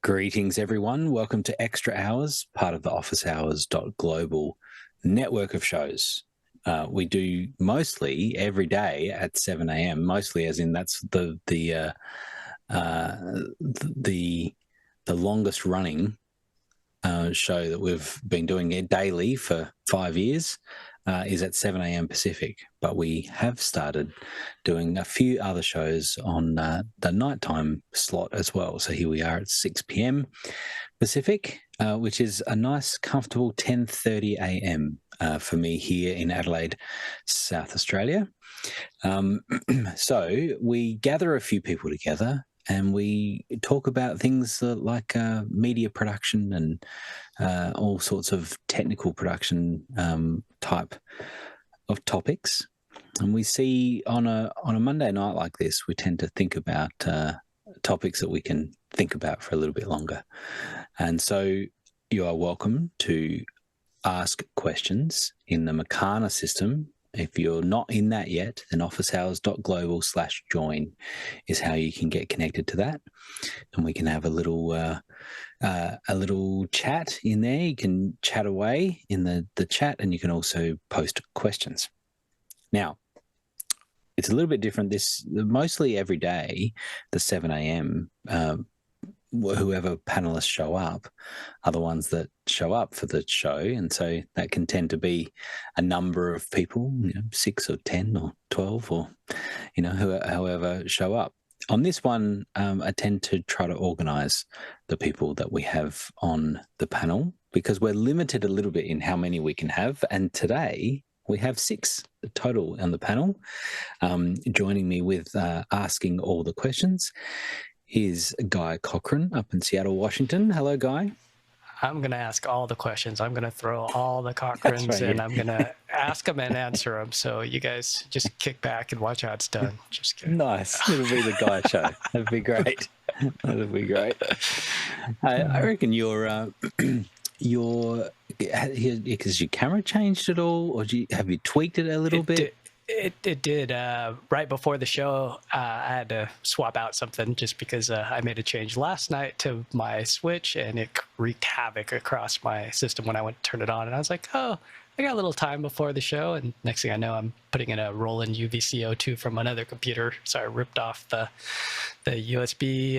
Greetings, everyone. Welcome to Extra Hours, part of the officehours.global network of shows. We do mostly every day at 7 a.m. Mostly, as in that's the longest running show that we've been doing it daily for 5 years. Is at 7 a.m. Pacific, but we have started doing a few other shows on the nighttime slot as well. So here we are at 6 p.m. Pacific, which is a nice, comfortable 10:30 a.m. For me here in Adelaide, South Australia. So we gather a few people together and we talk about things like media production and all sorts of technical production type of topics. And we see on a Monday night like this, we tend to think about topics that we can think about for a little bit longer. And so you are welcome to ask questions in the Makana system. If you're not in that yet, then officehours.global/join is how you can get connected to that. And we can have a little chat in there. You can chat away in the chat, and you can also post questions. Now, it's a little bit different. Mostly every day, the 7 a.m., whoever panelists show up are the ones that show up for the show. And so that can tend to be a number of people, 6 or 10 or 12 or, however show up. On this one, I tend to try to organise the people that we have on the panel because we're limited a little bit in how many we can have. And today we have 6 total on the panel. Joining me with asking all the questions is Guy Cochran up in Seattle, Washington. Hello, Guy. I'm going to ask all the questions. I'm going to throw all the Cochrans right, and I'm going to ask them and answer them. So you guys just kick back and watch how it's done. Just kidding. Nice. It'll be the Guy show. That'd be great. That'd be great. I reckon has your camera changed at all, or have you tweaked it a little bit? It did. Right before the show, I had to swap out something just because I made a change last night to my switch, and it wreaked havoc across my system when I went to turn it on. And I was like, oh, I got a little time before the show. And next thing I know, I'm putting in a Roland UVC02 from another computer. So I ripped off the USB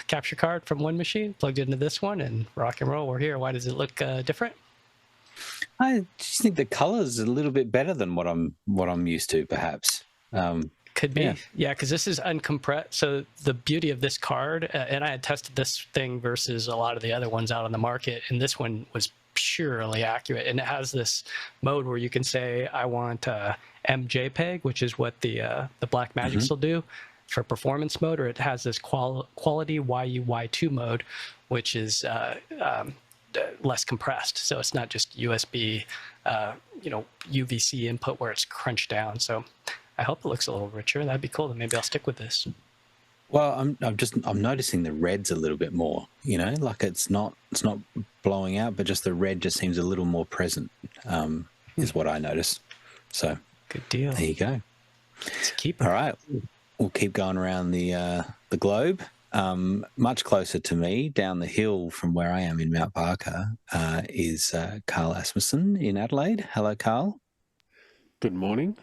capture card from one machine, plugged it into this one, and rock and roll. We're here. Why does it look different? I just think the color is a little bit better than what I'm used to, perhaps. Could be, yeah, because this is uncompressed. So the beauty of this card, and I had tested this thing versus a lot of the other ones out on the market, and this one was purely accurate. And it has this mode where you can say, I want MJPEG, which is what the Blackmagics will do for performance mode, or it has this quality YUY2 mode, which is less compressed. So it's not just USB, UVC input where it's crunched down. So I hope it looks a little richer. That'd be cool. Then maybe I'll stick with this. Well, I'm noticing the reds a little bit more. Like it's not blowing out, but just the red just seems a little more present. Is what I notice. So good deal. There you go. Let's keep it. All right, we'll keep going around the globe. Much closer to me, down the hill from where I am in Mount Barker, is Carl Asmussen in Adelaide. Hello, Carl. Good morning.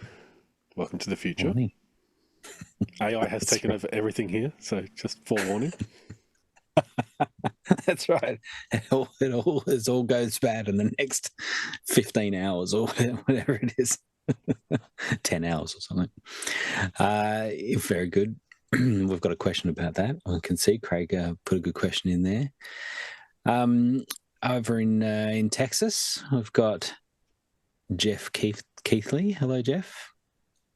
Welcome to the future. Morning. AI has taken over everything here, so just forewarning. That's right. It all goes bad in the next 15 hours or whatever it is. 10 hours or something. Very good. We've got a question about that. I can see Craig put a good question in there. Over in Texas, we've got Jeff Keithley. Hello, Jeff.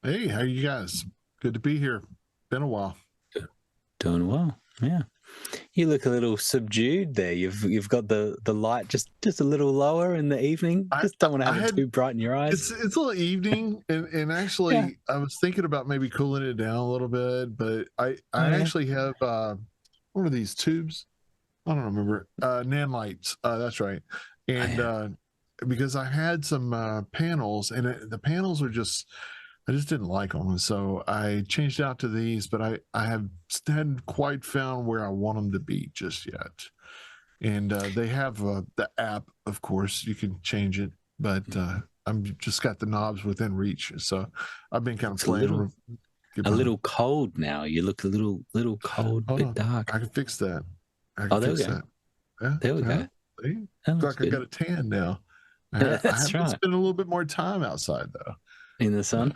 Hey, how are you guys? Good to be here. Been a while. Doing well. Yeah. You look a little subdued there. You've got the light just a little lower in the evening. Just don't want to have it too bright in your eyes. It's a little evening, and actually, yeah. I was thinking about maybe cooling it down a little bit, but I actually have one of these tubes. I don't remember Nan lights. That's right, and because I had some panels, and the panels are just I just didn't like them, so I changed out to these. But I hadn't quite found where I want them to be just yet. And they have the app, of course, you can change it, but I'm just got the knobs within reach, so I've been kind of playing. A little cold now. You look a little cold, Hold bit on. dark. I can fix that. I can there we fix go. that. Yeah, There we go. See? That It's looks like I good. got a tan now. That's I have to right. spend a little bit more time outside though. In the sun.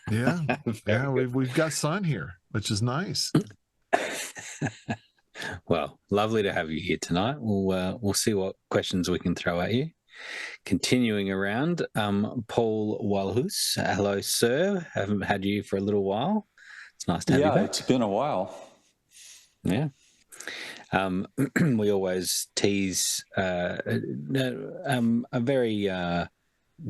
Yeah, yeah, good. we've got sun here, which is nice. Well, lovely to have you here tonight. We'll see what questions we can throw at you. Continuing around, Paul Walhus. Hello, sir. Haven't had you for a little while. It's nice to have you back. Yeah, it's been a while. Yeah. We always tease a very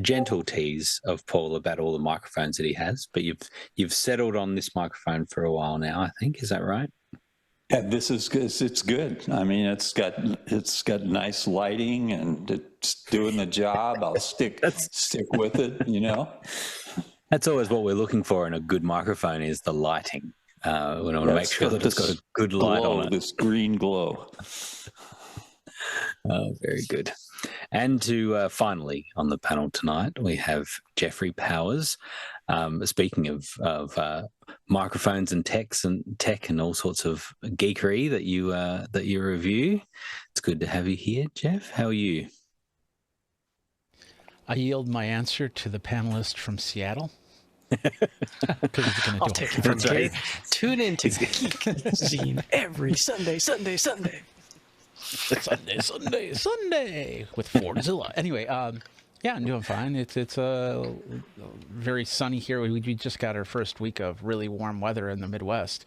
gentle tease of Paul about all the microphones that he has, but you've settled on this microphone for a while now, I think. Is that right? Yeah, this is good. It's good. I mean, it's got nice lighting and it's doing the job. I'll stick with it. You know. That's always what we're looking for in a good microphone is the lighting. We want to make sure that it's got a good light on it. This green glow. Oh, very good. And to finally on the panel tonight, we have Jeffrey Powers. Speaking of microphones and tech and all sorts of geekery that you review, it's good to have you here, Jeff. How are you? I yield my answer to the panelist from Seattle. I'll take it from here. Tune in to Geek Zine every Sunday with Fordzilla. Anyway, yeah, I'm doing fine. It's very sunny here. We just got our first week of really warm weather in the Midwest,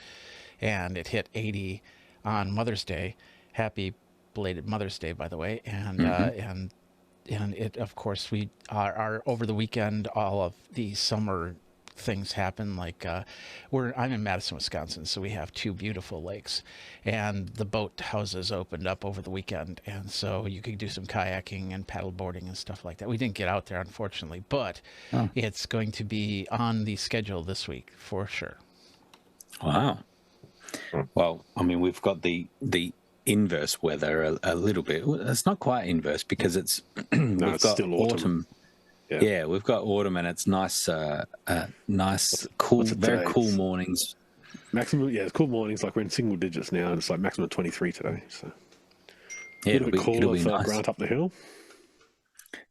and it hit 80 on Mother's Day. Happy belated Mother's Day, by the way. And and it, of course, we are over the weekend. All of the summer things happen, like I'm in Madison, Wisconsin, so we have 2 beautiful lakes, and the boat houses opened up over the weekend, and so you could do some kayaking and paddle boarding and stuff like that. We didn't get out there, unfortunately, but it's going to be on the schedule this week for sure. Wow. Well, I mean, we've got the inverse weather a little bit. It's not quite inverse because it's we've got still autumn. Yeah, we've got autumn, and it's nice, cool, very cool mornings. Maximum, it's cool mornings. Like we're in single digits now, and it's like maximum 23 today. So yeah, a little bit cooler for nice. Grant up the hill.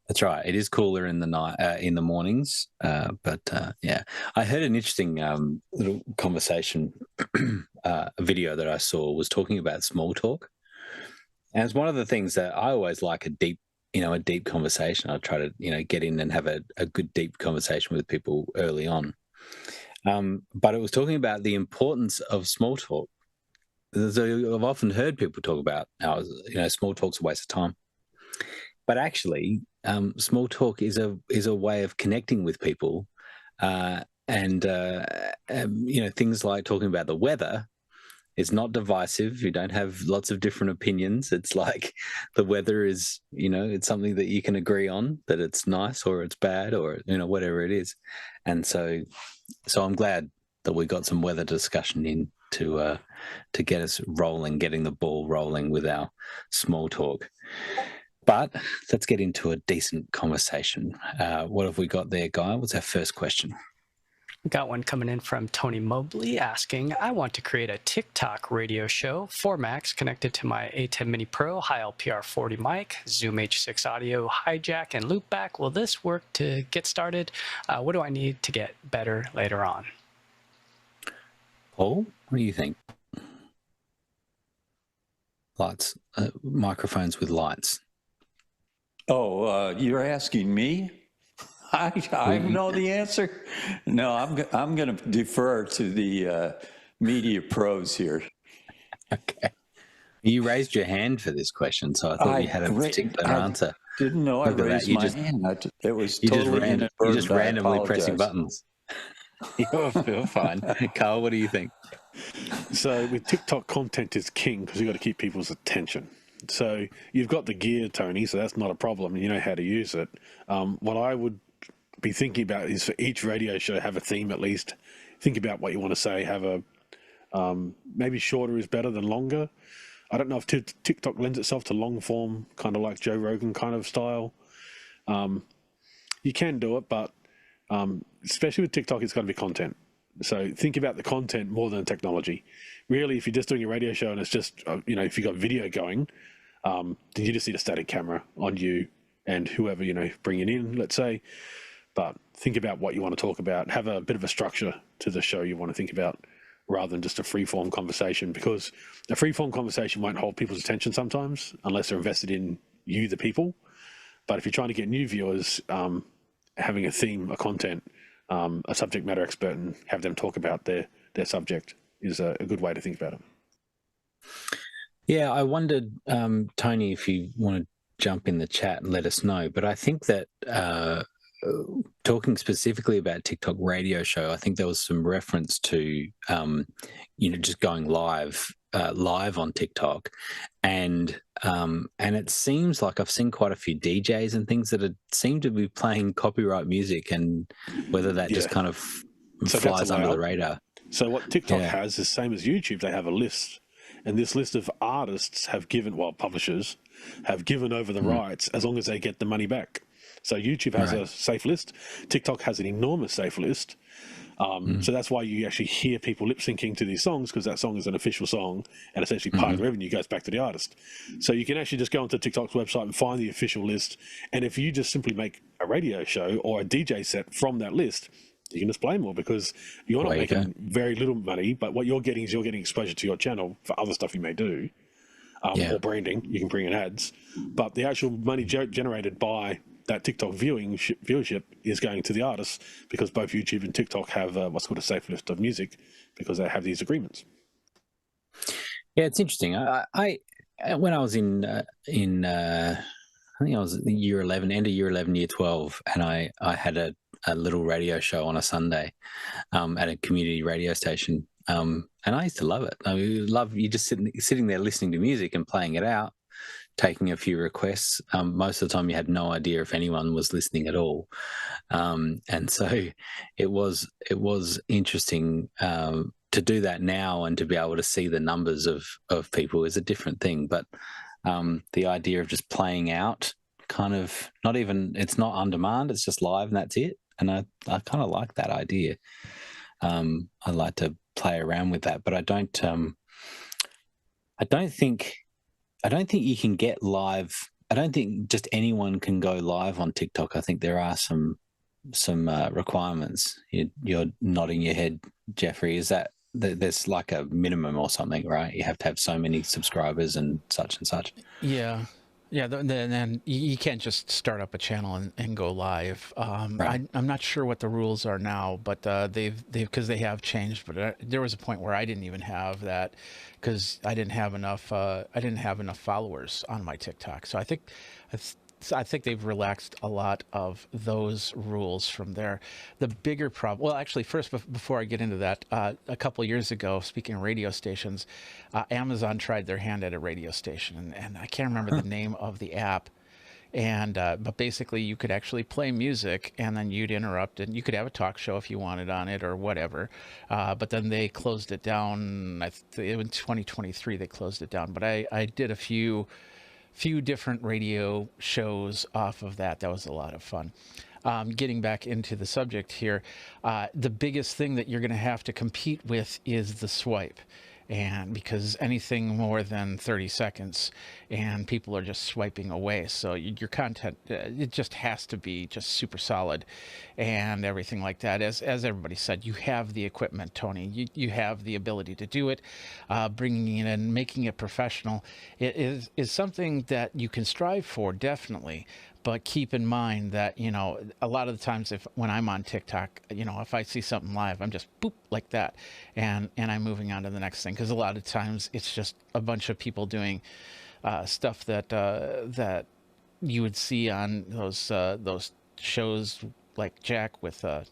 That's right. It is cooler in the night, in the mornings. But yeah, I heard an interesting little conversation, a video that I saw was talking about small talk, and it's one of the things that I always like a deep conversation. I try to, get in and have a good deep conversation with people early on. But it was talking about the importance of small talk. So I've often heard people talk about how, small talk's a waste of time. But actually, small talk is a way of connecting with people. And things like talking about the weather. It's not divisive. You don't have lots of different opinions. It's like the weather is, it's something that you can agree on, that it's nice or it's bad or, whatever it is. And so I'm glad that we got some weather discussion in to get us rolling, getting the ball rolling with our small talk. But let's get into a decent conversation. What have we got there, Guy? What's our first question? Got one coming in from Tony Mobley asking, I want to create a TikTok radio show, 4 Max connected to my A10 Mini Pro, high LPR 40 mic, Zoom H6 audio, hijack, and loopback. Will this work to get started? What do I need to get better later on? Paul, what do you think? Lights, microphones with lights. Oh, you're asking me? I know the answer. No, I'm going to defer to the media pros here. Okay. You raised your hand for this question, so I thought you had a particular answer. Didn't know I raised my hand. It was totally inadvertent. You're just randomly pressing buttons. You're fine. Carl, what do you think? So with TikTok, content is king because you've got to keep people's attention. So you've got the gear, Tony, so that's not a problem. You know how to use it. What I would be thinking about is for each radio show, have a theme at least. Think about what you want to say. Have a maybe shorter is better than longer. I don't know if TikTok lends itself to long form, kind of like Joe Rogan kind of style. You can do it, but especially with TikTok, it's got to be content. So think about the content more than technology. Really, if you're just doing a radio show and it's just, if you've got video going, then you just need a static camera on you and whoever, bringing in, let's say. But think about what you want to talk about. Have a bit of a structure to the show you want to think about rather than just a free-form conversation, because a free-form conversation won't hold people's attention sometimes unless they're invested in you, the people. But if you're trying to get new viewers, having a theme, a content, a subject matter expert, and have them talk about their subject is a good way to think about it. Yeah, I wondered, Tony, if you want to jump in the chat and let us know. But I think that talking specifically about TikTok radio show, I think there was some reference to, just going live on TikTok, and it seems like I've seen quite a few DJs and things that seem to be playing copyright music, and whether that just kind of flies under the radar. So what TikTok has is the same as YouTube. They have a list, and this list of artists have given, publishers have given over the rights as long as they get the money back. So YouTube has a safe list. TikTok has an enormous safe list. So that's why you actually hear people lip syncing to these songs, because that song is an official song, and essentially part of the revenue goes back to the artist. So you can actually just go onto TikTok's website and find the official list. And if you just simply make a radio show or a DJ set from that list, you can display more, because you're not making very little money, but what you're getting is exposure to your channel for other stuff you may do, or branding. You can bring in ads, but the actual money generated by that TikTok viewership is going to the artists, because both YouTube and TikTok have what's called a safe list of music, because they have these agreements. Yeah, it's interesting. I when I was in I think I was in year 11, end of year 11, year 12, and I had a little radio show on a Sunday at a community radio station, and I used to love it. I mean, you just sitting there listening to music and playing it out, taking a few requests. Most of the time you had no idea if anyone was listening at all. And so it was interesting to do that now, and to be able to see the numbers of people is a different thing. But the idea of just playing out, kind of it's not on demand, it's just live and that's it. And I kind of like that idea. I like to play around with that, but I don't think you can get live. I don't think just anyone can go live on TikTok. I think there are some requirements. You're nodding your head, Jeffrey. Is that there's like a minimum or something, right? You have to have so many subscribers and such and such. Yeah. Then you can't just start up a channel and go live. I'm not sure what the rules are now, but because they have changed. But there was a point where I didn't even have that, because I didn't have enough followers on my TikTok. So I think they've relaxed a lot of those rules from there. The bigger problem, well, actually, first, before I get into that, a couple of years ago, speaking of radio stations, Amazon tried their hand at a radio station, and I can't remember the name of the app. And but basically, you could actually play music, and then you'd interrupt, and you could have a talk show if you wanted on it or whatever. But then they closed it down. In 2023, they closed it down. But I did a few different radio shows off of that. That was a lot of fun. Getting back into the subject here, the biggest thing that you're going to have to compete with is the swipe. And because anything more than 30 seconds and people are just swiping away. So your content, it just has to be just super solid and everything like that. As everybody said, you have the equipment, Tony. You have the ability to do it. Bringing it in, making it professional is something that you can strive for, definitely. But keep in mind that, a lot of the times when I'm on TikTok, if I see something live, I'm just boop like that. And I'm moving on to the next thing. Because a lot of times it's just a bunch of people doing stuff that you would see on those shows like Jack with a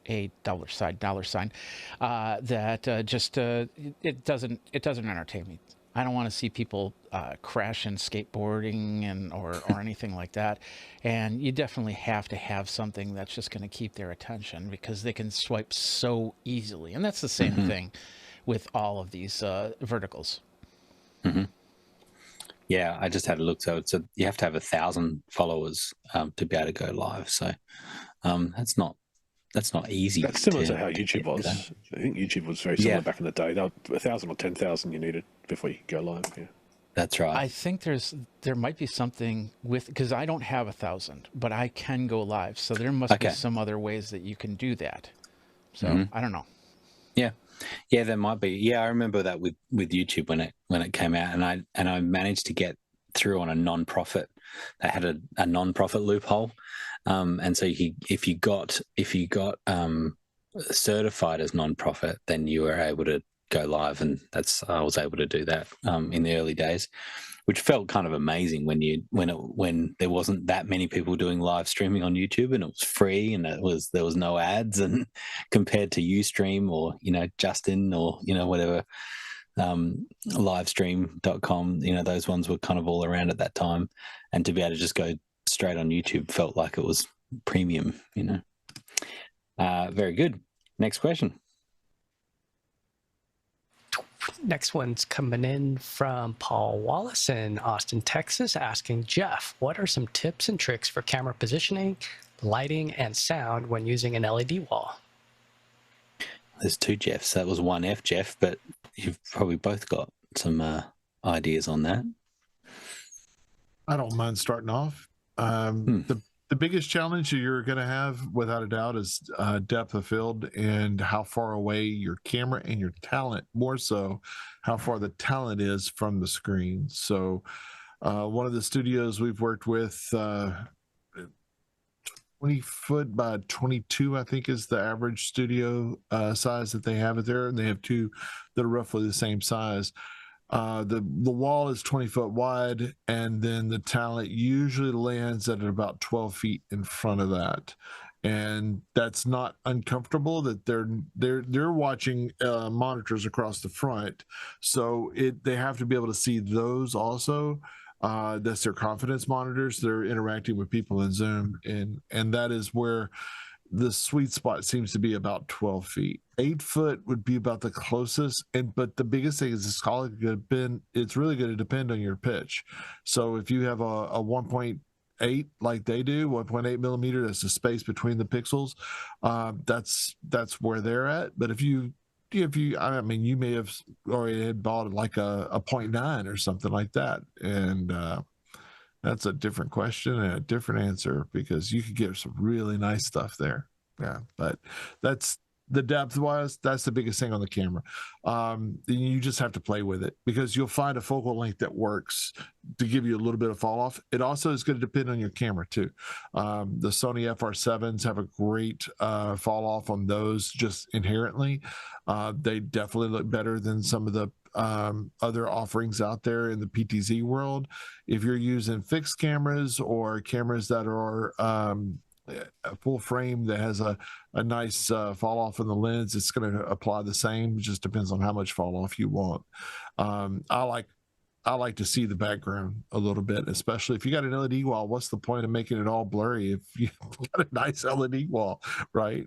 $$ sign, that just it doesn't entertain me. I don't want to see people crashing skateboarding or anything like that. And you definitely have to have something that's just going to keep their attention, because they can swipe so easily. And that's the same thing with all of these verticals. Yeah, I just had a look. So you have to have 1,000 followers to be able to go live. So that's not easy. That's similar to how YouTube was. I think YouTube was very similar back in the day. 1,000 or 10,000 you needed before you could go live. Yeah, that's right. I think there might be something with, because I don't have 1,000, but I can go live. So there must be some other ways that you can do that. So I don't know. Yeah, there might be. Yeah, I remember that with YouTube when it came out, and I managed to get through on a non-profit. They had a non-profit loophole, and so if you got certified as non-profit, then you were able to go live, and I was able to do that in the early days, which felt kind of amazing when there wasn't that many people doing live streaming on YouTube, and it was free, and there was no ads, and compared to Ustream or Justin or whatever, livestream.com, those ones were kind of all around at that time, and to be able to just go straight on YouTube felt like it was premium. Very good. Next question. Next one's coming in from Paul Wallace in Austin, Texas, asking Jeff, what are some tips and tricks for camera positioning, lighting, and sound when using an LED wall? There's two Jeffs. That was one F Jeff, but you've probably both got some ideas on that. I don't mind starting off. The biggest challenge you're going to have, without a doubt, is depth of field and how far away your camera and your talent, more so how far the talent is from the screen. So one of the studios we've worked with, 20 foot by 22, I think, is the average studio size that they have it there. And they have two that are roughly the same size. The wall is 20 foot wide, and then the talent usually lands at about 12 feet in front of that, and that's not uncomfortable. That they're watching monitors across the front, so they have to be able to see those also. That's their confidence monitors. They're interacting with people in Zoom, and that is where the sweet spot seems to be about 12 feet. 8 foot would be about the closest, but the biggest thing is it's really going to depend on your pitch. So if you have a 1.8 like they do, 1.8 millimeter, that's the space between the pixels, that's where they're at. But if you you may have already had bought like a 0.9 or something like that, and that's a different question and a different answer, because you could get some really nice stuff there. Yeah, but that's the depth wise. That's the biggest thing on the camera. You just have to play with it, because you'll find a focal length that works to give you a little bit of fall off. It also is going to depend on your camera too. The Sony FR7s have a great fall off on those just inherently. They definitely look better than some of the other offerings out there in the PTZ world. If you're using fixed cameras or cameras that are a full frame that has a nice fall off in the lens, it's going to apply the same. It just depends on how much fall off you want. I like to see the background a little bit, especially if you got an LED wall. What's the point of making it all blurry if you got a nice LED wall, right?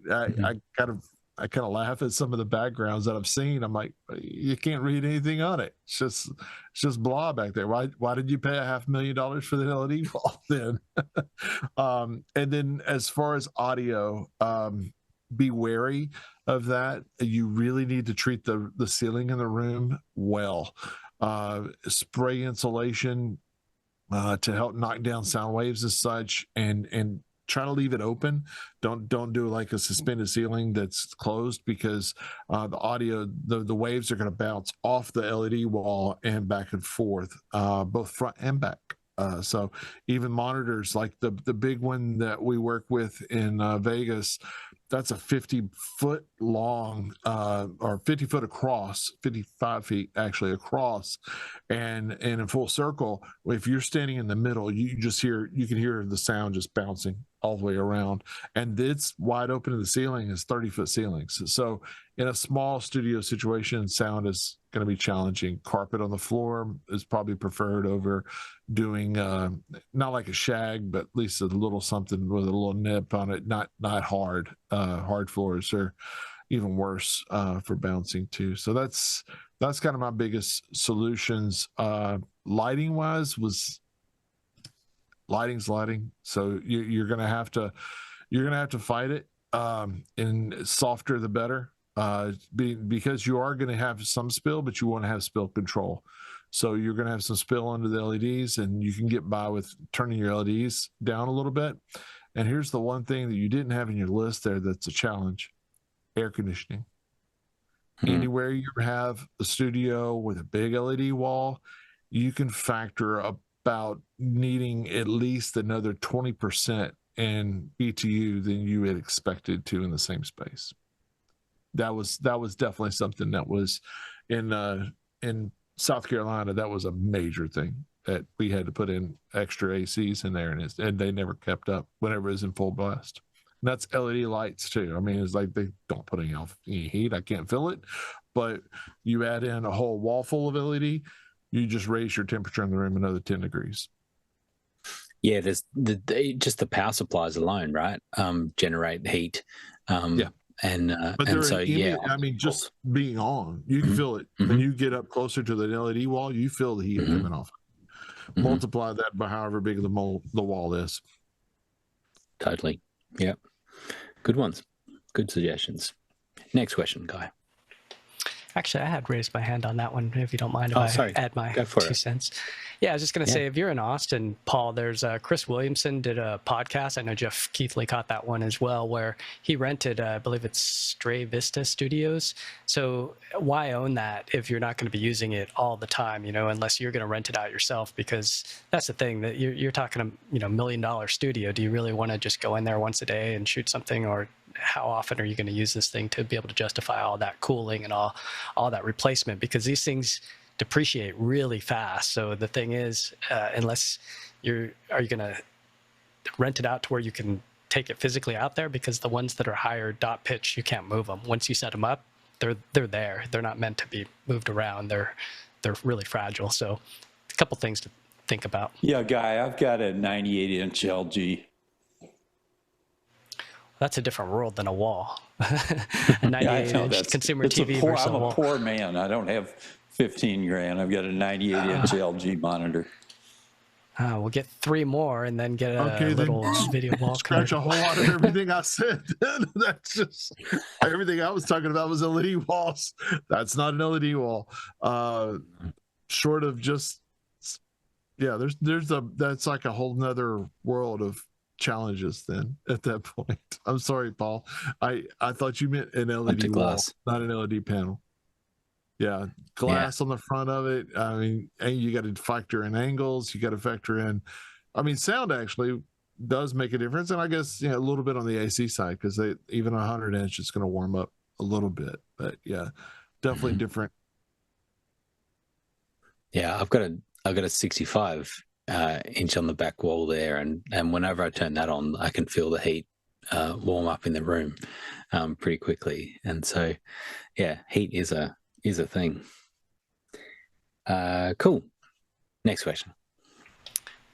I kind of laugh at some of the backgrounds that I've seen. I'm like, you can't read anything on it. It's just blah back there. Why did you pay $500,000 for the LED wall then? And then as far as audio, be wary of that. You really need to treat the ceiling in the room well. Spray insulation to help knock down sound waves and such, and try to leave it open. Don't do like a suspended ceiling that's closed, because the audio, the waves are going to bounce off the LED wall and back and forth, both front and back. So even monitors like the big one that we work with in Vegas, that's a 50-foot long or 50 foot across, 55 feet actually across, and in full circle. If you're standing in the middle, you can hear the sound just bouncing all the way around, and it's wide open to the ceiling. Is 30-foot ceilings. So in a small studio situation, sound is going to be challenging. Carpet on the floor is probably preferred over doing not like a shag, but at least a little something with a little nip on it. Not hard. Hard floors are even worse for bouncing too. So that's kind of my biggest solutions. Lighting wise was lighting's lighting. So you're gonna have to fight it. And softer the better. Because you are going to have some spill, but you want to have spill control. So you're going to have some spill under the LEDs, and you can get by with turning your LEDs down a little bit. And here's the one thing that you didn't have in your list there that's a challenge: air conditioning. Anywhere you have a studio with a big LED wall, you can factor about needing at least another 20% in BTU than you had expected to in the same space. That was definitely something that was in South Carolina. That was a major thing that we had to put in extra ACs in there, and they never kept up whenever it was in full blast. And that's LED lights too. I mean, it's like they don't put any heat. I can't feel it, but you add in a whole wall full of LED, you just raise your temperature in the room another 10 degrees. Yeah, there's just the power supplies alone, right? Generate heat. Yeah. But so, yeah, I mean, just being on, you can feel it when you get up closer to the LED wall. You feel the heat coming off. Multiply that by however big the wall is. Totally. Yep. Good ones. Good suggestions. Next question, Guy. Actually, I had raised my hand on that one, if you don't mind if I add my 2 cents. Yeah, I was just going to say, if you're in Austin, Paul, there's Chris Williamson did a podcast. I know Jeff Keithley caught that one as well, where he rented, I believe it's Stray Vista Studios. So why own that if you're not going to be using it all the time, unless you're going to rent it out yourself? Because that's the thing, that you're talking a $1 million studio. Do you really want to just go in there once a day and shoot something, or how often are you going to use this thing to be able to justify all that cooling and all that replacement? Because these things depreciate really fast. So the thing is, unless are you going to rent it out to where you can take it physically out there? Because the ones that are higher dot pitch, you can't move them. Once you set them up, they're there. They're not meant to be moved around. They're really fragile. So a couple things to think about. Yeah, Guy, I've got a 98-inch LG. That's a different world than a wall. A 98-inch consumer TV versus a wall. I'm a poor man. I don't have 15 grand. I've got a 98-inch LG monitor. We'll get 3 more and then get a little video wall. Scratch a whole lot of everything I said. That's just everything I was talking about was LED walls. That's not an LED wall. Short of just, that's like a whole nother world of challenges then at that point. I'm sorry, Paul. I thought you meant an LED wall, not an LED panel. Yeah, glass on the front of it. I mean, and you got to factor in angles. You got to factor in, sound actually does make a difference. And I guess, a little bit on the AC side, because even 100-inch is going to warm up a little bit. But yeah, definitely different. Yeah, I've got a 65 inch on the back wall there, and whenever I turn that on, I can feel the heat warm up in the room pretty quickly. And so, yeah, heat is a thing. Cool. Next question.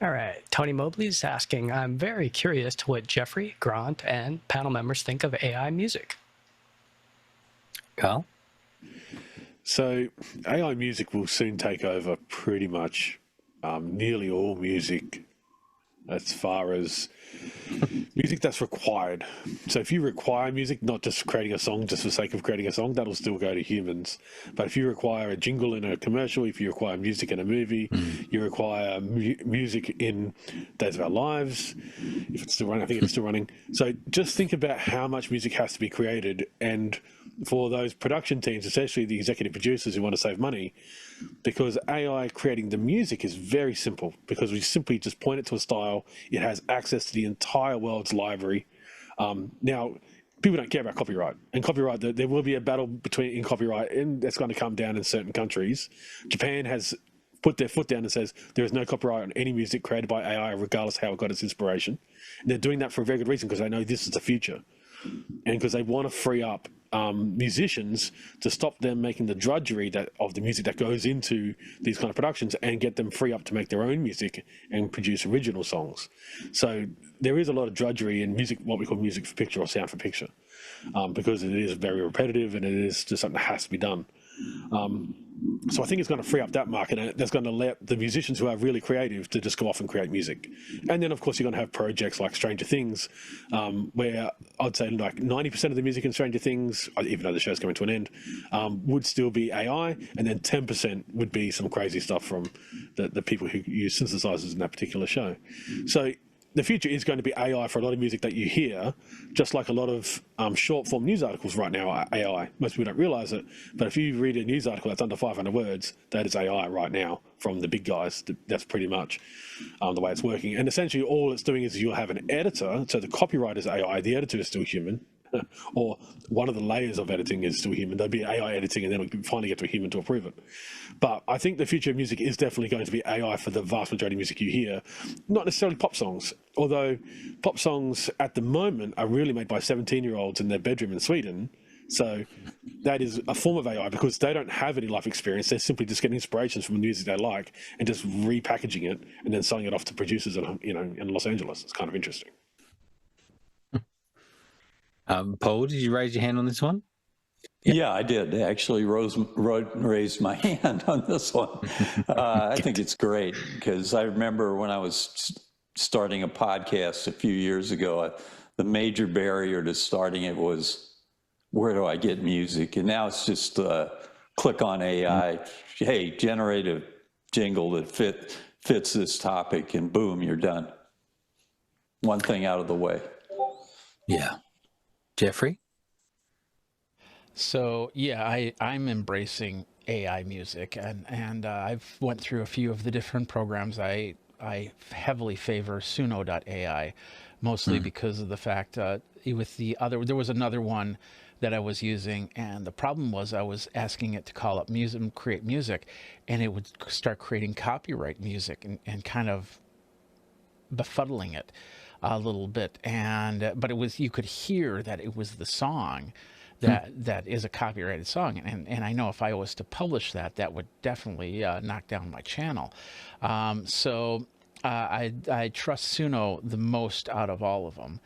All right. Tony Mobley's asking, I'm very curious to what Jeffrey, Grant, and panel members think of AI music. Carl? So AI music will soon take over pretty much nearly all music as far as music that's required. So if you require music, not just creating a song just for the sake of creating a song, that'll still go to humans. But if you require a jingle in a commercial, if you require music in a movie, you require music in Days of Our Lives, if it's still running, I think it's still running. So just think about how much music has to be created. And for those production teams, especially the executive producers who want to save money, because AI creating the music is very simple, because we simply just point it to a style. It has access to the entire world's library. Now, people don't care about copyright, and copyright, there will be a battle in copyright, and that's going to come down in certain countries. Japan has put their foot down and says there is no copyright on any music created by AI, regardless of how it got its inspiration. And they're doing that for a very good reason, because they know this is the future, and because they want to free up musicians to stop them making the drudgery of the music that goes into these kind of productions, and get them free up to make their own music and produce original songs. So there is a lot of drudgery in music, what we call music for picture or sound for picture, because it is very repetitive and it is just something that has to be done. So I think it's going to free up that market, and that's going to let the musicians who are really creative to just go off and create music. And then, of course, you're going to have projects like Stranger Things, where I'd say like 90% of the music in Stranger Things, even though the show's coming to an end, would still be AI, and then 10% would be some crazy stuff from the people who use synthesizers in that particular show. So the future is going to be AI for a lot of music that you hear, just like a lot of short form news articles right now are AI. Most people don't realize it, but if you read a news article that's under 500 words, that is AI right now from the big guys. That's pretty much the way it's working. And essentially all it's doing is you'll have an editor. So the copyright is AI, the editor is still human. Or one of the layers of editing is still human. There'll be AI editing, and then we finally get to a human to approve it. But I think the future of music is definitely going to be AI for the vast majority of music you hear, not necessarily pop songs. Although pop songs at the moment are really made by 17-year-olds in their bedroom in Sweden. So that is a form of AI, because they don't have any life experience. They're simply just getting inspirations from the music they like and just repackaging it and then selling it off to producers in Los Angeles. It's kind of interesting. Paul, did you raise your hand on this one? Yeah, I did. I actually raised my hand on this one. I think it's great, because I remember when I was starting a podcast a few years ago, the major barrier to starting it was, where do I get music? And now it's just click on AI. Hey, generate a jingle that fits this topic, and boom, you're done. One thing out of the way. Yeah. Jeffrey? So yeah, I'm embracing AI music, and I've went through a few of the different programs. I heavily favor Suno.ai, mostly because of the fact with the other, there was another one that I was using, and the problem was I was asking it to call up music and create music, and it would start creating copyright music and kind of befuddling it a little bit. But it was, you could hear that it was the song that is a copyrighted song, and I know if I was to publish that would definitely knock down my channel. So I trust Suno the most out of all of them.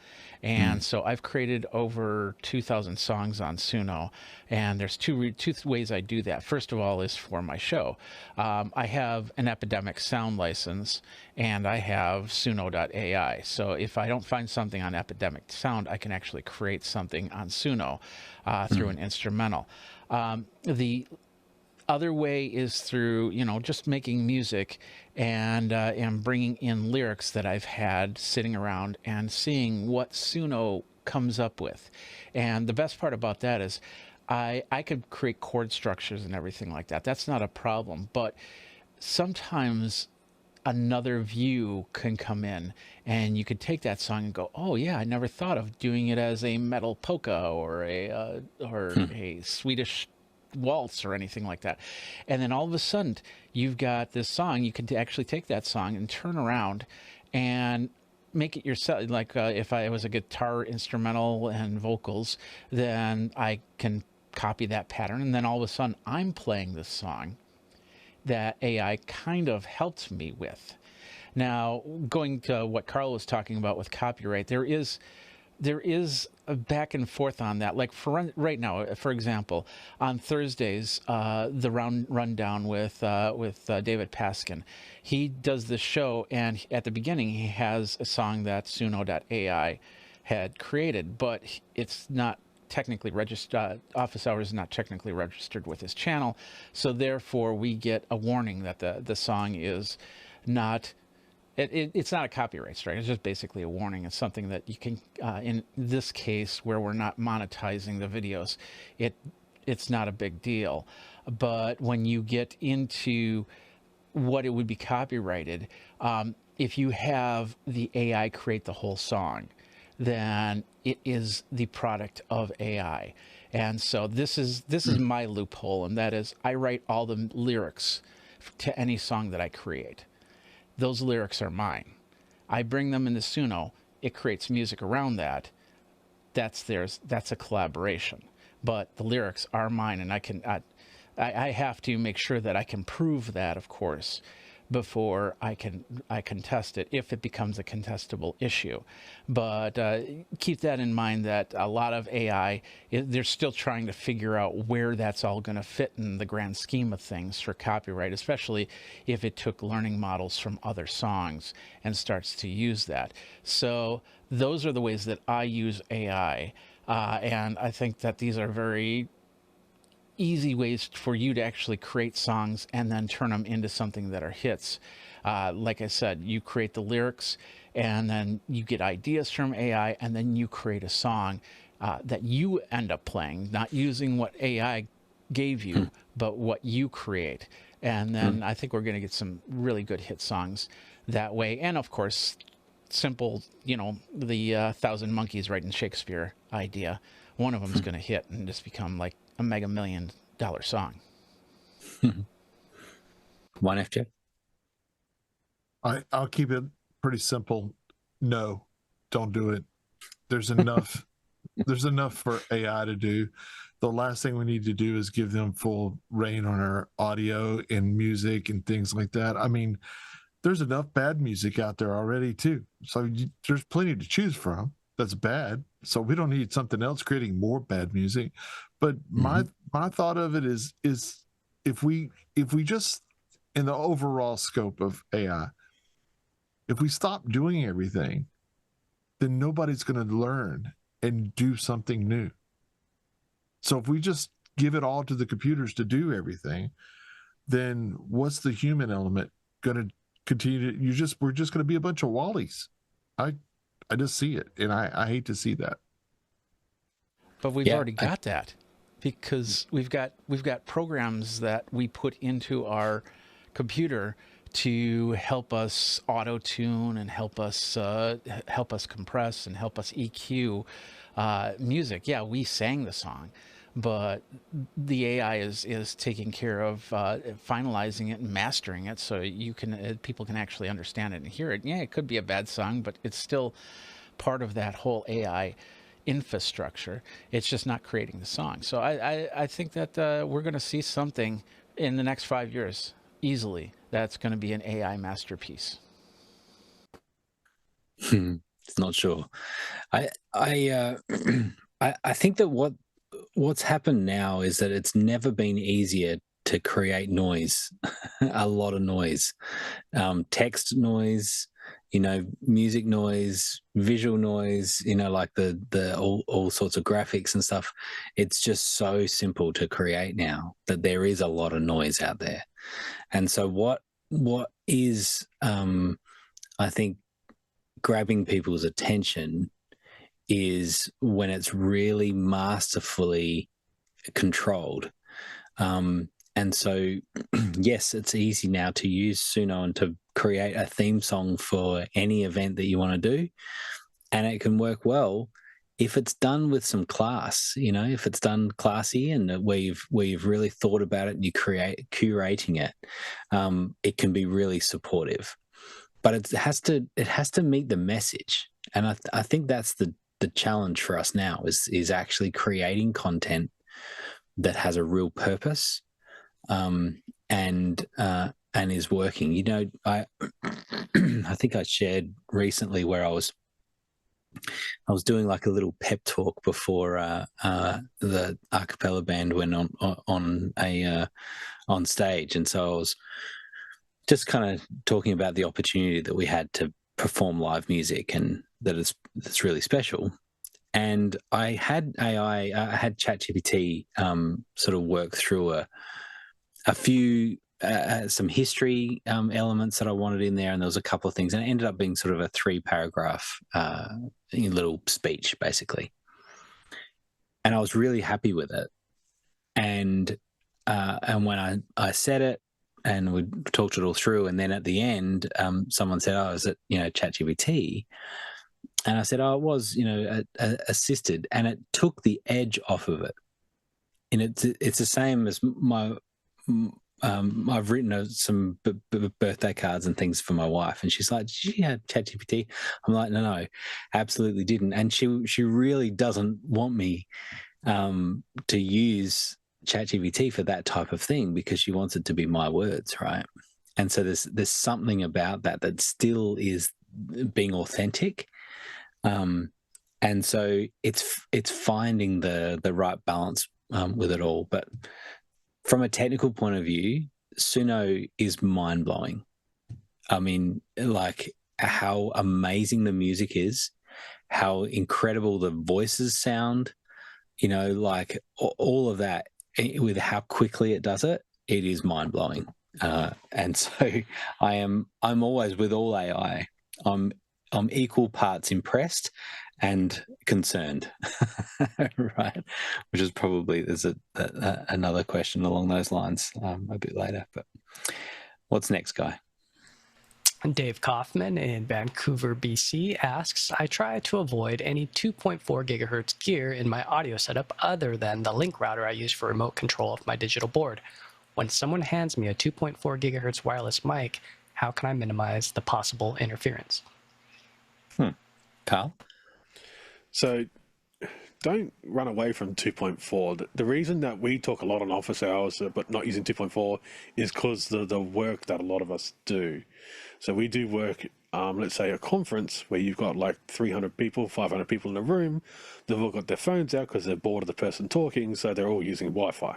And so I've created over 2,000 songs on Suno, and there's two ways I do that. First of all is for my show. I have an Epidemic sound license, and I have Suno.ai. So if I don't find something on Epidemic sound, I can actually create something on Suno through an instrumental. The other way is through, just making music and bringing in lyrics that I've had sitting around and seeing what Suno comes up with. And the best part about that is I could create chord structures and everything like that. That's not a problem. But sometimes another view can come in, and you could take that song and go, oh yeah, I never thought of doing it as a metal polka or a Swedish waltz or anything like that. And then all of a sudden you've got this song. You can actually take that song and turn around and make it yourself. Like if I was a guitar instrumental and vocals, then I can copy that pattern, and then all of a sudden I'm playing this song that AI kind of helped me with. Now, going to what Carl was talking about with copyright, there is a back and forth on that. Like for right now, for example, on Thursdays, the rundown with David Paskin, he does this show, and at the beginning he has a song that Suno.ai had created, but it's not technically registered. Office Hours is not technically registered with his channel, so therefore we get a warning that the song is not. It's not a copyright strike. It's just basically a warning. It's something that you can, in this case where we're not monetizing the videos, it's not a big deal. But when you get into what it would be copyrighted, if you have the AI create the whole song, then it is the product of AI. And so this is my loophole, and that is I write all the lyrics to any song that I create. Those lyrics are mine. I bring them into Suno. It creates music around that. That's theirs. That's a collaboration. But the lyrics are mine, and I have to make sure that I can prove that, of course, before I contest it, if it becomes a contestable issue. But keep that in mind, that a lot of AI, they're still trying to figure out where that's all going to fit in the grand scheme of things for copyright, especially if it took learning models from other songs and starts to use that. So those are the ways that I use AI. And I think that these are very easy ways for you to actually create songs and then turn them into something that are hits. Like I said, you create the lyrics and then you get ideas from AI, and then you create a song that you end up playing, not using what AI gave you, but what you create. And then I think we're going to get some really good hit songs that way. And of course, simple, the Thousand Monkeys writing Shakespeare idea. One of them is going to hit and just become like a mega $1 million song. One FJ. I'll keep it pretty simple. No, don't do it. There's enough. There's enough for AI to do. The last thing we need to do is give them full reign on our audio and music and things like that. I mean, there's enough bad music out there already too. So there's plenty to choose from that's bad. So we don't need something else creating more bad music. But my thought of it is if we just, in the overall scope of AI, if we stop doing everything, then nobody's going to learn and do something new. So if we just give it all to the computers to do everything, then what's the human element going to continue to, we're just going to be a bunch of Wallies. I just see it, and I hate to see that. But we've already got that, because we've got programs that we put into our computer to help us auto tune and help us compress and help us EQ music. Yeah, we sang the song, but the AI is taking care of finalizing it and mastering it, so you can people can actually understand it and hear it. Yeah, it could be a bad song, but it's still part of that whole AI infrastructure. It's just not creating the song. So I think that we're going to see something in the next 5 years easily that's going to be an AI masterpiece. Not sure. I think that what's happened now is that it's never been easier to create noise, a lot of noise, text noise, music noise, visual noise, like the all sorts of graphics and stuff. It's just so simple to create now that there is a lot of noise out there. And so what is, I think, grabbing people's attention is when it's really masterfully controlled. And so, yes, it's easy now to use Suno and to create a theme song for any event that you want to do. And it can work well if it's done with some class, if it's done classy and where you've really thought about it and you curating it, it can be really supportive. But it has to meet the message. And I think that's the challenge for us now is actually creating content that has a real purpose, and is working. I think I shared recently where I was doing like a little pep talk before the a cappella band went on stage, and so I was just kind of talking about the opportunity that we had to perform live music, and that it's really special. And I had ChatGPT sort of work through a few some history elements that I wanted in there, and there was a couple of things, and it ended up being sort of a 3-paragraph little speech, basically. And I was really happy with it. And when I said it, and we talked it all through, and then at the end, someone said, "Oh, is it ChatGPT?" And I said, "Oh, it was assisted," and it took the edge off of it. And it's the same as I've written some birthday cards and things for my wife, and she's like, "Did you have ChatGPT?" I'm like, "No, absolutely didn't." And she really doesn't want me to use ChatGPT for that type of thing because she wants it to be my words, right? And so there's something about that still is being authentic. And so it's finding the right balance with it all. But from a technical point of view, Suno is mind blowing. I mean, like how amazing the music is, how incredible the voices sound, like all of that with how quickly it does it, it is mind blowing. And so I'm always with all AI. I'm equal parts impressed and concerned, right? Which is probably there's another question along those lines a bit later. But what's next, Guy? Dave Kaufman in Vancouver, BC asks, I try to avoid any 2.4 gigahertz gear in my audio setup other than the link router I use for remote control of my digital board. When someone hands me a 2.4 gigahertz wireless mic, how can I minimize the possible interference? Carl? So don't run away from 2.4. The reason that we talk a lot on office hours but not using 2.4 is because the work that a lot of us do. So we do work, let's say a conference where you've got like 300 people, 500 people in a room. They've all got their phones out because they're bored of the person talking, so they're all using Wi-Fi.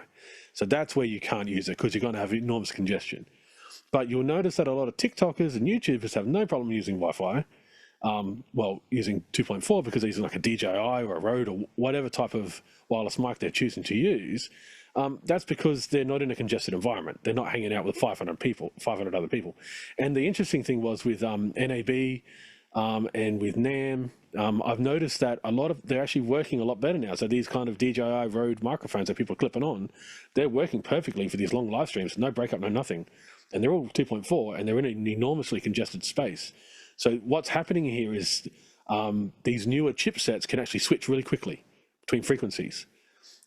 So that's where you can't use it because you're going to have enormous congestion. But you'll notice that a lot of TikTokers and YouTubers have no problem using Wi-Fi. Using 2.4 because they're using like a DJI or a Rode or whatever type of wireless mic they're choosing to use. That's because they're not in a congested environment. They're not hanging out with 500 other people. And the interesting thing was with NAB and with NAM, I've noticed that they're actually working a lot better now. So these kind of DJI Rode microphones that people are clipping on, they're working perfectly for these long live streams, no breakup, no nothing. And they're all 2.4 and they're in an enormously congested space. So what's happening here is these newer chipsets can actually switch really quickly between frequencies.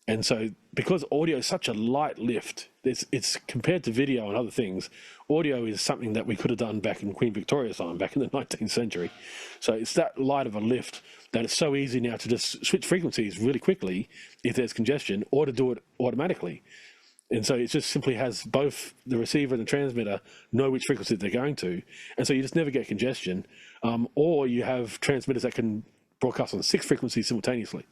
And so because audio is such a light lift, it's compared to video and other things, audio is something that we could have done back in Queen Victoria's time, back in the 19th century. So it's that light of a lift that it's so easy now to just switch frequencies really quickly if there's congestion or to do it automatically. And so it just simply has both the receiver and the transmitter know which frequency they're going to. And so you just never get congestion. Or you have transmitters that can broadcast on 6 frequencies simultaneously.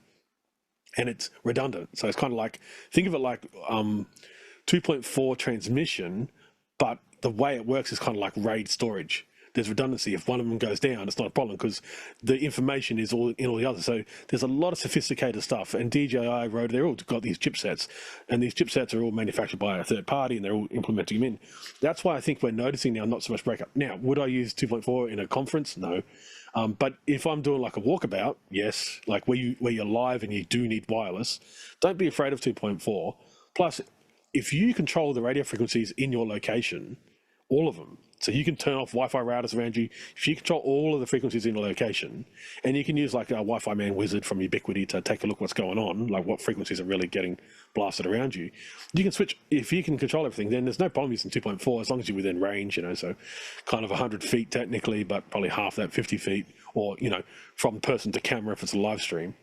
And it's redundant. So it's kind of like, think of it like 2.4 transmission, but the way it works is kind of like RAID storage. There's redundancy. If one of them goes down, it's not a problem because the information is all in all the others. So there's a lot of sophisticated stuff. And DJI, Rode, they're all got these chipsets. And these chipsets are all manufactured by a third party and they're all implementing them in. That's why I think we're noticing now not so much breakup. Now, would I use 2.4 in a conference? No. But if I'm doing like a walkabout, yes, like where you're live and you do need wireless, don't be afraid of 2.4. Plus, if you control the radio frequencies in your location, all of them, so you can turn off Wi-Fi routers around you. If you control all of the frequencies in a location, and you can use like a Wi-Fi man wizard from Ubiquiti to take a look what's going on, like what frequencies are really getting blasted around you, you can switch. If you can control everything, then there's no problem using 2.4 as long as you're within range, so kind of 100 feet technically, but probably half that, 50 feet, or, from person to camera if it's a live stream,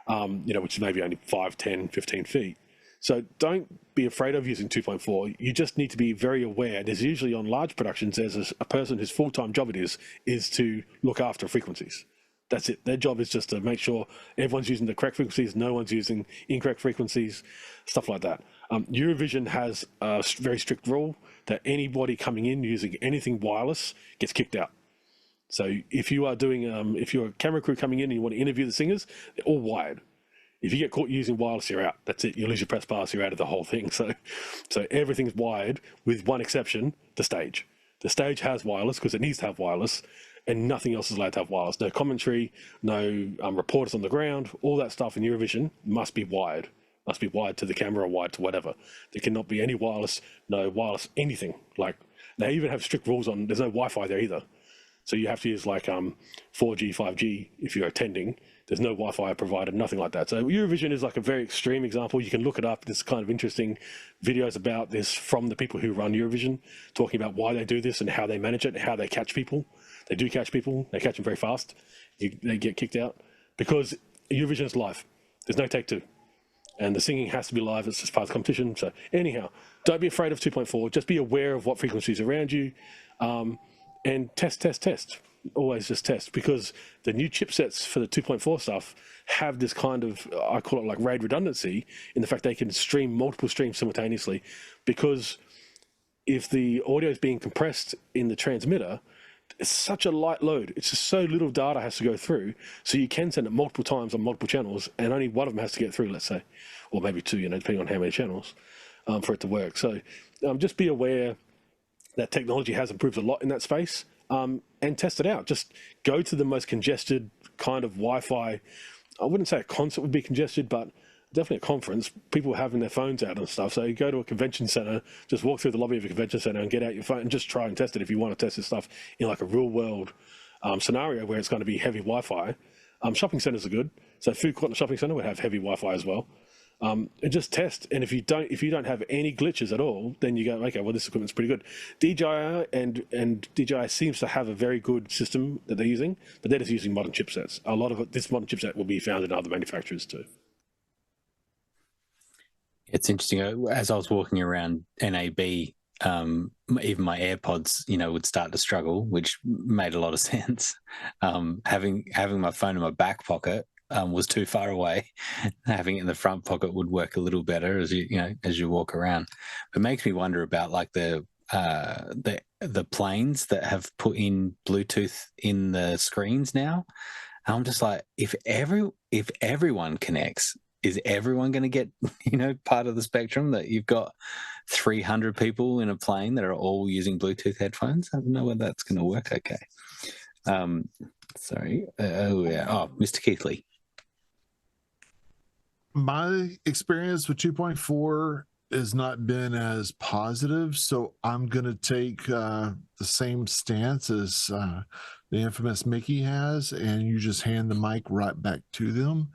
which is maybe only 5, 10, 15 feet. So don't be afraid of using 2.4. You just need to be very aware. There's usually on large productions, there's a person whose full-time job it is to look after frequencies. That's it. Their job is just to make sure everyone's using the correct frequencies, no one's using incorrect frequencies, stuff like that. Eurovision has a very strict rule that anybody coming in using anything wireless gets kicked out. So if you are doing, if you're a camera crew coming in and you want to interview the singers, they're all wired. If you get caught using wireless, you're out. That's it. You lose your press pass, you're out of the whole thing. So everything's wired with one exception, the stage. The stage has wireless because it needs to have wireless, and nothing else is allowed to have wireless. No commentary, no reporters on the ground, all that stuff in Eurovision must be wired. Must be wired to the camera or wired to whatever. There cannot be any wireless, no wireless, anything. Like, they even have strict rules on, there's no Wi-Fi there either. So you have to use like 4G, 5G if you're attending. There's no Wi-Fi provided, nothing like that. So Eurovision is like a very extreme example. You can look it up. There's kind of interesting videos about this from the people who run Eurovision, talking about why they do this and how they manage it, how they catch people. They do catch people. They catch them very fast. They get kicked out because Eurovision is live. There's no take two. And the singing has to be live. It's just part of the competition. So anyhow, don't be afraid of 2.4. Just be aware of what frequencies are around you, and test. Always just test, because the new chipsets for the 2.4 stuff have this kind of, I call it like RAID redundancy, in the fact they can stream multiple streams simultaneously. Because if the audio is being compressed in the transmitter, it's such a light load. It's just so little data has to go through. So you can send it multiple times on multiple channels, and only one of them has to get through, let's say, or maybe two, depending on how many channels, for it to work. So just be aware that technology has improved a lot in that space, and test it out. Just go to the most congested kind of Wi-Fi. I wouldn't say a concert would be congested, but definitely a conference. People having their phones out and stuff. So you go to a convention center, just walk through the lobby of a convention center and get out your phone and just try and test it if you want to test this stuff in like a real world scenario where it's going to be heavy Wi-Fi. Shopping centers are good. So food court and shopping center would have heavy Wi-Fi as well. And just test. And if you don't have any glitches at all, then you go, okay, well, this equipment's pretty good. DJI and DJI seems to have a very good system that they're using, but they're just using modern chipsets. A lot of this modern chipset will be found in other manufacturers too. It's interesting. As I was walking around NAB, even my AirPods, would start to struggle, which made a lot of sense. Having my phone in my back pocket was too far away. Having it in the front pocket would work a little better as you walk around. It makes me wonder about like the planes that have put in Bluetooth in the screens now. I'm just like, if everyone connects, is everyone going to get part of the spectrum? That you've got 300 people in a plane that are all using Bluetooth headphones? I don't know whether that's going to work. Okay. Sorry. Mr. Keithley. My experience with 2.4 has not been as positive, so I'm going to take the same stance as the infamous Mickey has, and you just hand the mic right back to them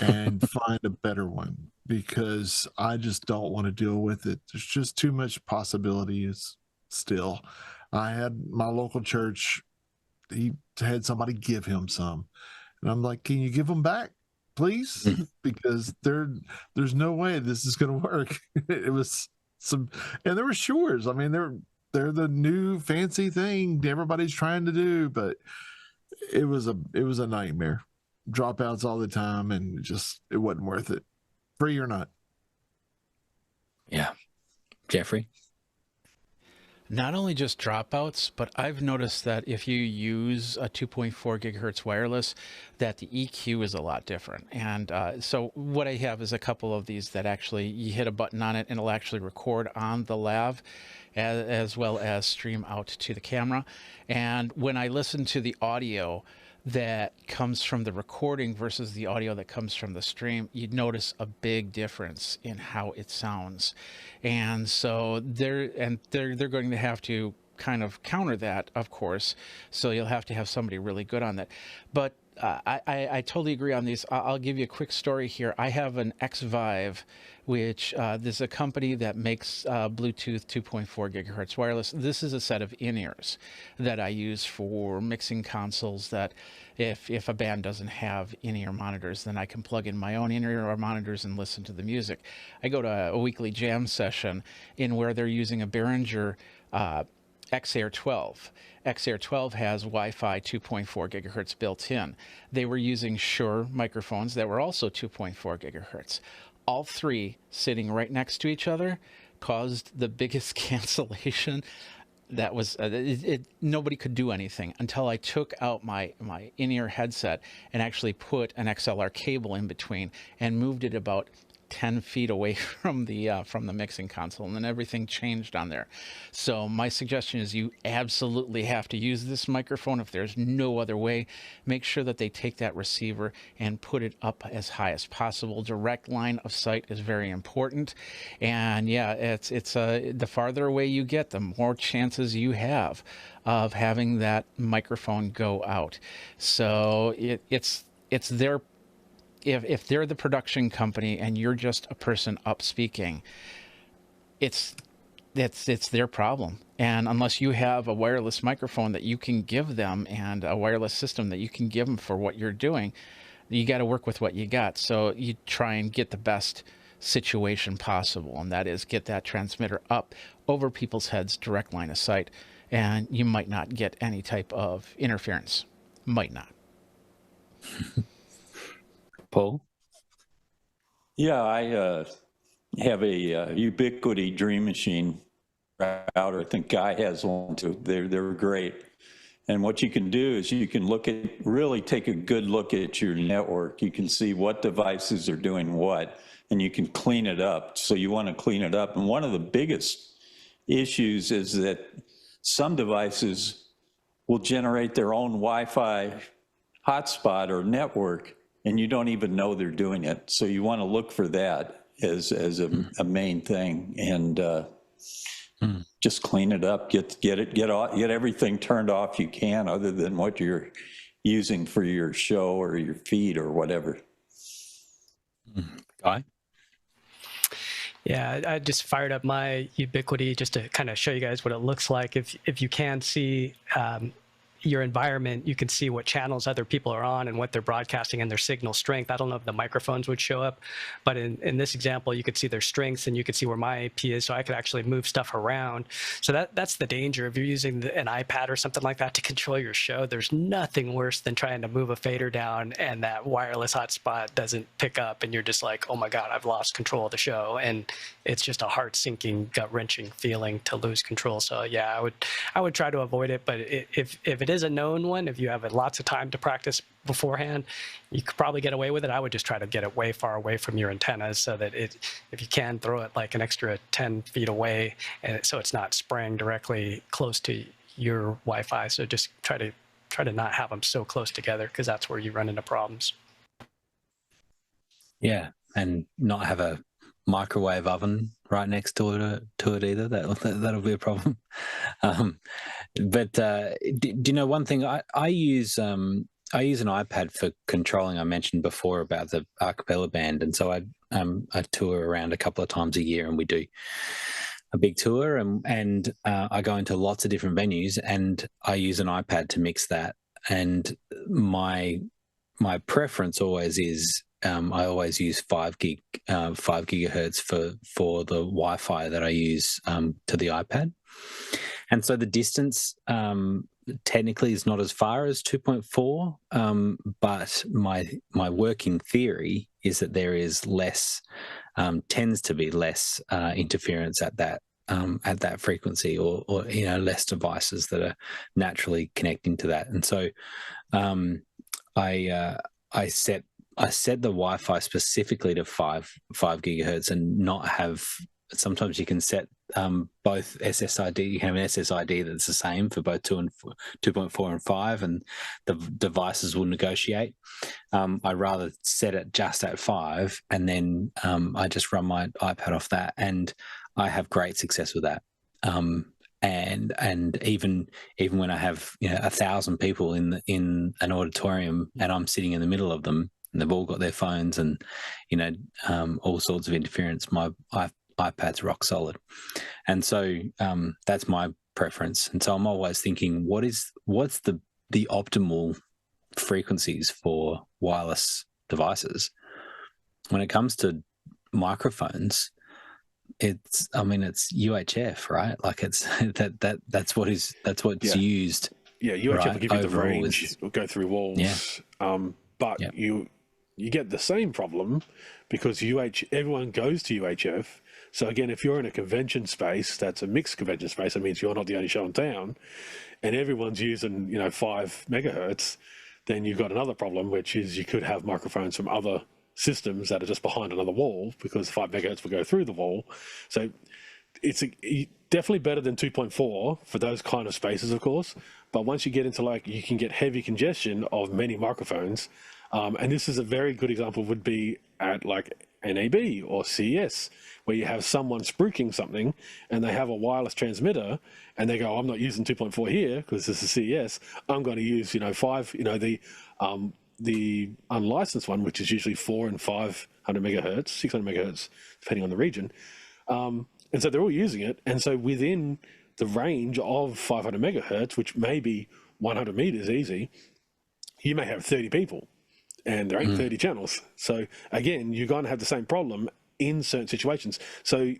and find a better one, because I just don't want to deal with it. There's just too much possibilities still. I had my local church, he had somebody give him some, and I'm like, can you give them back, please? Because there's no way this is going to work. It was some, and there were Shure's. I mean, they're the new fancy thing everybody's trying to do, but it was a nightmare. Dropouts all the time, and it wasn't worth it, free or not. Yeah. Jeffrey? Not only just dropouts, but I've noticed that if you use a 2.4 gigahertz wireless, that the EQ is a lot different. And so what I have is a couple of these that actually you hit a button on it and it'll actually record on the lav as well as stream out to the camera. And when I listen to the audio that comes from the recording versus the audio that comes from the stream, you'd notice a big difference in how it sounds. And so they're going to have to kind of counter that, of course. So you'll have to have somebody really good on that. But I totally agree on these. I'll give you a quick story here. I have an X-Vive, which there's a company that makes Bluetooth 2.4 gigahertz wireless. This is a set of in-ears that I use for mixing consoles, that if a band doesn't have in-ear monitors, then I can plug in my own in-ear monitors and listen to the music. I go to a weekly jam session in where they're using a Behringer XAir 12. XAir 12 has Wi-Fi 2.4 gigahertz built in. They were using Shure microphones that were also 2.4 gigahertz. All three sitting right next to each other caused the biggest cancellation. That was nobody could do anything until I took out my in-ear headset and actually put an XLR cable in between and moved it about 10 feet away from the mixing console, and then everything changed on there. So my suggestion is you absolutely have to use this microphone. If there's no other way, make sure that they take that receiver and put it up as high as possible. Direct line of sight is very important. And yeah, it's the farther away you get, the more chances you have of having that microphone go out. So it's it's their, if they're the production company and you're just a person up speaking, it's their problem. And unless you have a wireless microphone that you can give them and a wireless system that you can give them for what you're doing, you got to work with what you got. So you try and get the best situation possible, and that is get that transmitter up over people's heads, direct line of sight, and you might not get any type of interference. Might not. Paul? Yeah, I have a Ubiquity Dream Machine router. I think Guy has one too. They're great. And what you can do is you can really take a good look at your network. You can see what devices are doing what, and you can clean it up. So you want to clean it up. And one of the biggest issues is that some devices will generate their own Wi-Fi hotspot or network, and you don't even know they're doing it. So you want to look for that as a main thing, and just clean it up, get everything turned off you can, other than what you're using for your show or your feed or whatever. Guy? Yeah, I just fired up my Ubiquity just to kind of show you guys what it looks like. If you can see your environment, you can see what channels other people are on and what they're broadcasting and their signal strength. I don't know if the microphones would show up, but in this example, you could see their strengths and you could see where my AP is, so I could actually move stuff around. So that's the danger. If you're using an iPad or something like that to control your show, there's nothing worse than trying to move a fader down and that wireless hotspot doesn't pick up, and you're just like, oh my God, I've lost control of the show. And it's just a heart-sinking, gut-wrenching feeling to lose control. So yeah, I would try to avoid it, but if it is a known one, if you have lots of time to practice beforehand, you could probably get away with it. I would just try to get it way far away from your antennas, so that if you can, throw it like an extra 10 feet away, and so it's not spraying directly close to your Wi-Fi. So just try to not have them so close together, because that's where you run into problems. Yeah, and not have a microwave oven right next to it either. That'll be a problem. But do you know one thing? I use an iPad for controlling. I mentioned before about the acapella band, and so I tour around a couple of times a year, and we do a big tour, and I go into lots of different venues, and I use an iPad to mix that. And my preference always is, I always use 5 gigahertz for the Wi-Fi that I use to the iPad. And so the distance technically is not as far as 2.4, but my working theory is that there is less, tends to be less interference at that frequency, or less devices that are naturally connecting to that. And so I set the Wi-Fi specifically to 5 gigahertz, and not have. Sometimes you can set both SSID. You can have an SSID that's the same for both 2.4 and 5, and the devices will negotiate. I'd rather set it just at 5, and then I just run my iPad off that, and I have great success with that. And even when I have 1,000 people in an auditorium, and I'm sitting in the middle of them, and they've all got their phones, and all sorts of interference, my iPad's rock solid. And so that's my preference. And so I'm always thinking, what's the optimal frequencies for wireless devices? When it comes to microphones, it's UHF, right? Like it's that's what's used. Yeah, UHF right? will give you the Overall range. It'll go through walls. Yeah. But you get the same problem, because everyone goes to UHF. So again, if you're in a convention space, that's a mixed convention space. That means you're not the only show in town, and everyone's using 5 megahertz. Then you've got another problem, which is you could have microphones from other systems that are just behind another wall, because 5 megahertz will go through the wall. So it's definitely better than 2.4 for those kind of spaces, of course. But once you get into you can get heavy congestion of many microphones. And this is a very good example, would be at NAB or CES, where you have someone spruiking something and they have a wireless transmitter, and they go, I'm not using 2.4 here because this is CES. I'm going to use 5. The the unlicensed one, which is usually 400 and 500 megahertz, 600 megahertz, depending on the region. And so they're all using it. And so within the range of 500 megahertz, which may be 100 meters easy, you may have 30 people and there ain't 30 channels. So again, you're going to have the same problem in certain situations. So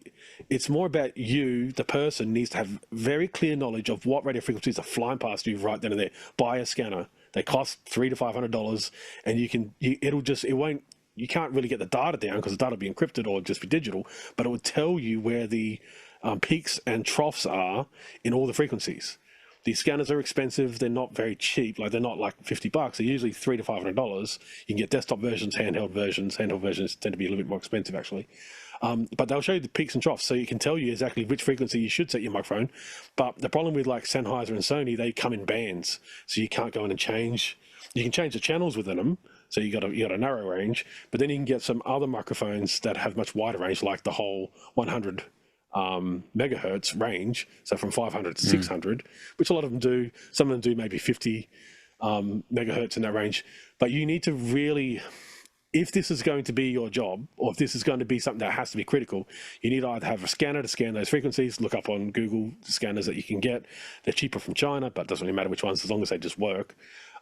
it's more about you, the person needs to have very clear knowledge of what radio frequencies are flying past you right then and there. Buy a scanner. They cost $300 to $500, and you can't really get the data down because the data will be encrypted or just be digital, but it will tell you where the peaks and troughs are in all the frequencies. These scanners are expensive. They're not very cheap. Like, they're not like $50. They're usually $300 to $500. You can get desktop versions, handheld versions. Handheld versions tend to be a little bit more expensive, actually. But they'll show you the peaks and troughs, so you can tell you exactly which frequency you should set your microphone. But the problem with like Sennheiser and Sony, they come in bands, so you can't go in and change. You can change the channels within them, so you got a narrow range. But then you can get some other microphones that have much wider range, like the whole 100 megahertz range, so from 500 to 600, which a lot of them do. Some of them do maybe 50 megahertz in that range. But you need to really, if this is going to be your job, or if this is going to be something that has to be critical, you need to either have a scanner to scan those frequencies. Look up on Google the scanners that you can get. They're cheaper from China, but it doesn't really matter which ones, as long as they just work.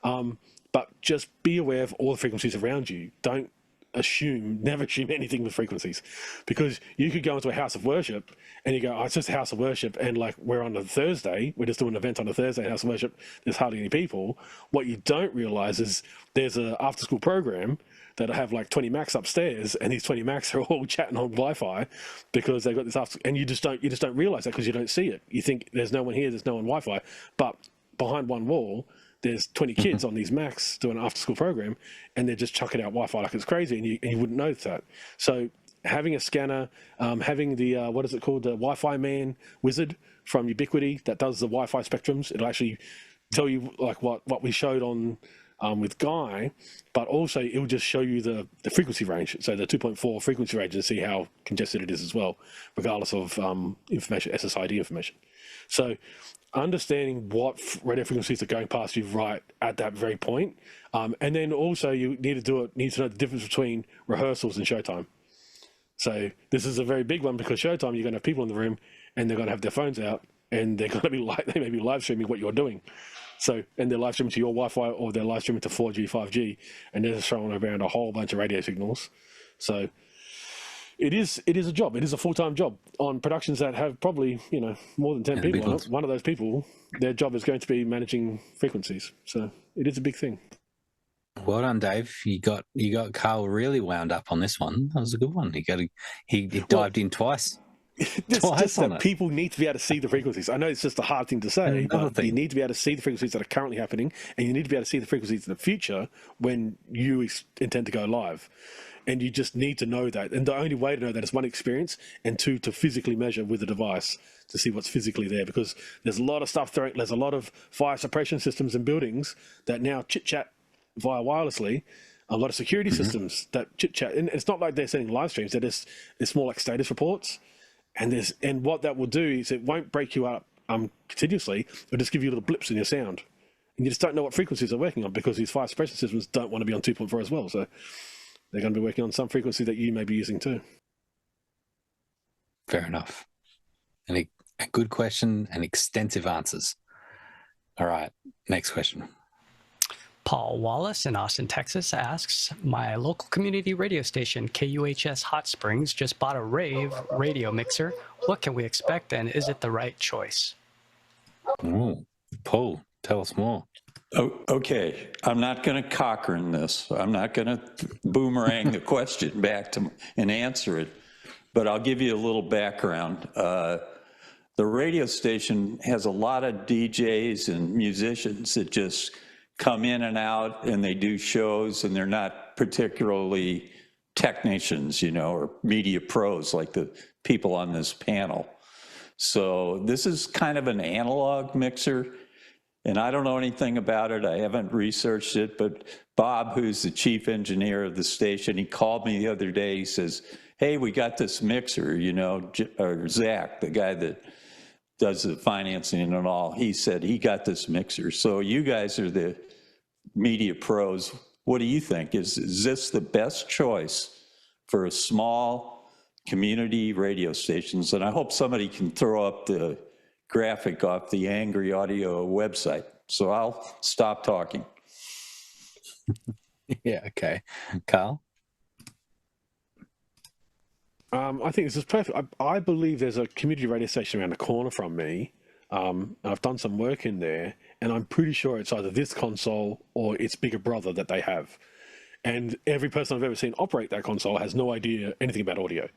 But just be aware of all the frequencies around you. Never assume anything with frequencies, because you could go into a house of worship and you go, oh, it's just a house of worship, and like, we're on a Thursday, we're just doing an event on a Thursday, house of worship, there's hardly any people. What you don't realize is there's an after school program that'll have like 20 Macs upstairs, and these 20 Macs are all chatting on Wi-Fi because they've got this after, and you just don't realize that because you don't see it. You think there's no one here, there's no one Wi-Fi, but behind one wall there's 20 kids on these Macs doing an after-school program, and they're just chucking out Wi-Fi like it's crazy, and you wouldn't notice that. So having a scanner, having the, what is it called, the Wi-Fi Man wizard from Ubiquiti that does the Wi-Fi spectrums, it'll actually tell you like what we showed on with Guy, but also it will just show you the frequency range, so the 2.4 frequency range, and see how congested it is as well, regardless of information, SSID information. So understanding what radio frequencies are going past you right at that very point. And then also you need to know the difference between rehearsals and showtime. So this is a very big one, because showtime, you're going to have people in the room and they're going to have their phones out, and they're going to be they may be live streaming what you're doing. So, and they're live streaming to your Wi-Fi, or they're live streaming to 4G, 5G, and they're just throwing around a whole bunch of radio signals. So it is a job. It is a full-time job on productions that have probably, more than 10 people on it. One of those people, their job is going to be managing frequencies. So it is a big thing. Well done, Dave. You got Carl really wound up on this one. That was a good one. He dived in twice. It's just that people need to be able to see the frequencies. I know it's just a hard thing to say, but you need to be able to see the frequencies that are currently happening, and you need to be able to see the frequencies in the future when you intend to go live. And you just need to know that. And the only way to know that is, one, experience, and two, to physically measure with a device to see what's physically there, because there's a lot of stuff there. There's a lot of fire suppression systems in buildings that now chit-chat via wirelessly. A lot of security systems that chit-chat. And it's not like they're sending live streams. It's more like status reports. And what that will do is it won't break you up continuously. It'll just give you little blips in your sound. And you just don't know what frequencies they're working on, because these fire suppression systems don't want to be on 2.4 as well. So they're going to be working on some frequency that you may be using too. Fair enough. And a good question and extensive answers. All right, next question. Paul Wallace in Austin, Texas asks, my local community radio station, KUHS Hot Springs, just bought a Rave radio mixer. What can we expect, and is it the right choice? Oh, Paul, tell us more. Oh, okay, I'm not going to Cochrane this. I'm not going to boomerang the question back to and answer it, but I'll give you a little background. The radio station has a lot of DJs and musicians that just come in and out, and they do shows, and they're not particularly technicians, or media pros like the people on this panel. So this is kind of an analog mixer. And I don't know anything about it. I haven't researched it, but Bob, who's the chief engineer of the station, he called me the other day. He says, hey, we got this mixer, or Zach, the guy that does the financing and all, he said he got this mixer. So you guys are the media pros. What do you think? Is this the best choice for a small community radio stations? And I hope somebody can throw up the graphic off the Angry Audio website. So I'll stop talking. Yeah, okay. Carl? I think this is perfect. I believe there's a community radio station around the corner from me. I've done some work in there, and I'm pretty sure it's either this console or its bigger brother that they have. And every person I've ever seen operate that console has no idea anything about audio.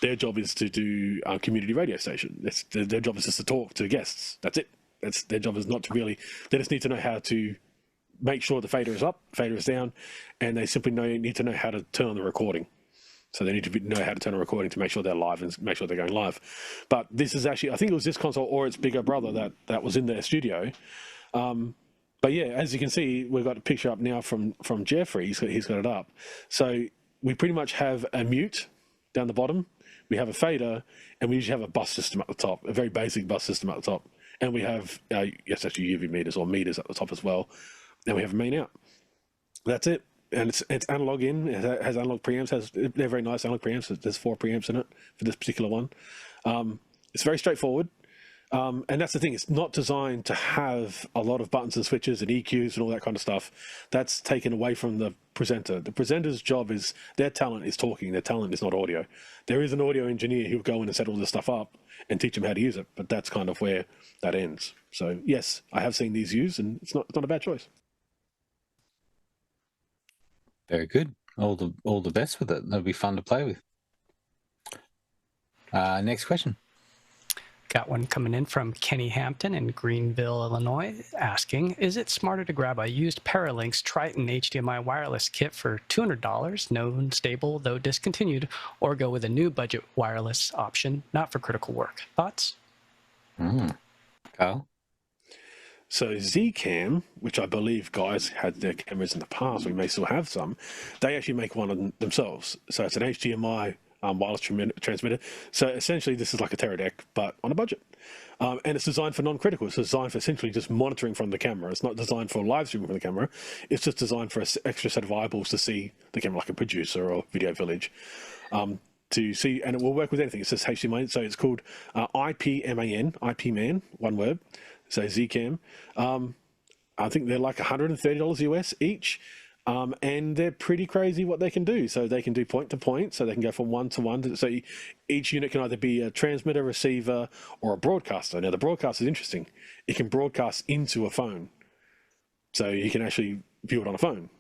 Their job is to do a community radio station. Their job is just to talk to guests. That's it. Their job is not to really. They just need to know how to make sure the fader is up, fader is down, and they simply need to know how to turn on the recording. So they need to know how to turn a recording to make sure they're live and make sure they're going live. But this is actually, I think it was this console or its bigger brother that was in their studio. But yeah, as you can see, we've got a picture up now from Jeffrey. He's got it up. So we pretty much have a mute down the bottom. We have a fader, and we usually have a bus system at the top, a very basic bus system at the top. And we have, yes, actually UV meters or meters at the top as well. And we have a main out. That's it. And it's analog in. It has analog preamps. They're very nice analog preamps. There's 4 preamps in it for this particular one. It's very straightforward. And that's the thing. It's not designed to have a lot of buttons and switches and EQs and all that kind of stuff. That's taken away from the presenter. The presenter's job is, their talent is talking. Their talent is not audio. There is an audio engineer who'll go in and set all this stuff up and teach them how to use it. But that's kind of where that ends. So yes, I have seen these used, and it's not a bad choice. Very good. All the best with it. That'll be fun to play with. Next question. Got one coming in from Kenny Hampton in Greenville, Illinois, asking, is it smarter to grab a used Paralinx Triton HDMI wireless kit for $200, known, stable, though discontinued, or go with a new budget wireless option, not for critical work? Thoughts? Carl? So Zcam, which I believe guys had their cameras in the past, we may still have some, they actually make one of them themselves. So it's an HDMI wireless transmitter. So essentially this is like a Teradek, but on a budget. And it's designed for non-critical. It's designed for essentially just monitoring from the camera. It's not designed for live streaming from the camera. It's just designed for an extra set of eyeballs to see the camera, like a producer or Video Village. To see, and it will work with anything. It says HDMI, so it's called IP-MAN, one word. So Zcam, I think they're like $130 US each, and they're pretty crazy what they can do. So they can do point to point, so they can go from one to one. So each unit can either be a transmitter, receiver, or a broadcaster. Now the broadcaster is interesting. It can broadcast into a phone, so you can actually view it on a phone.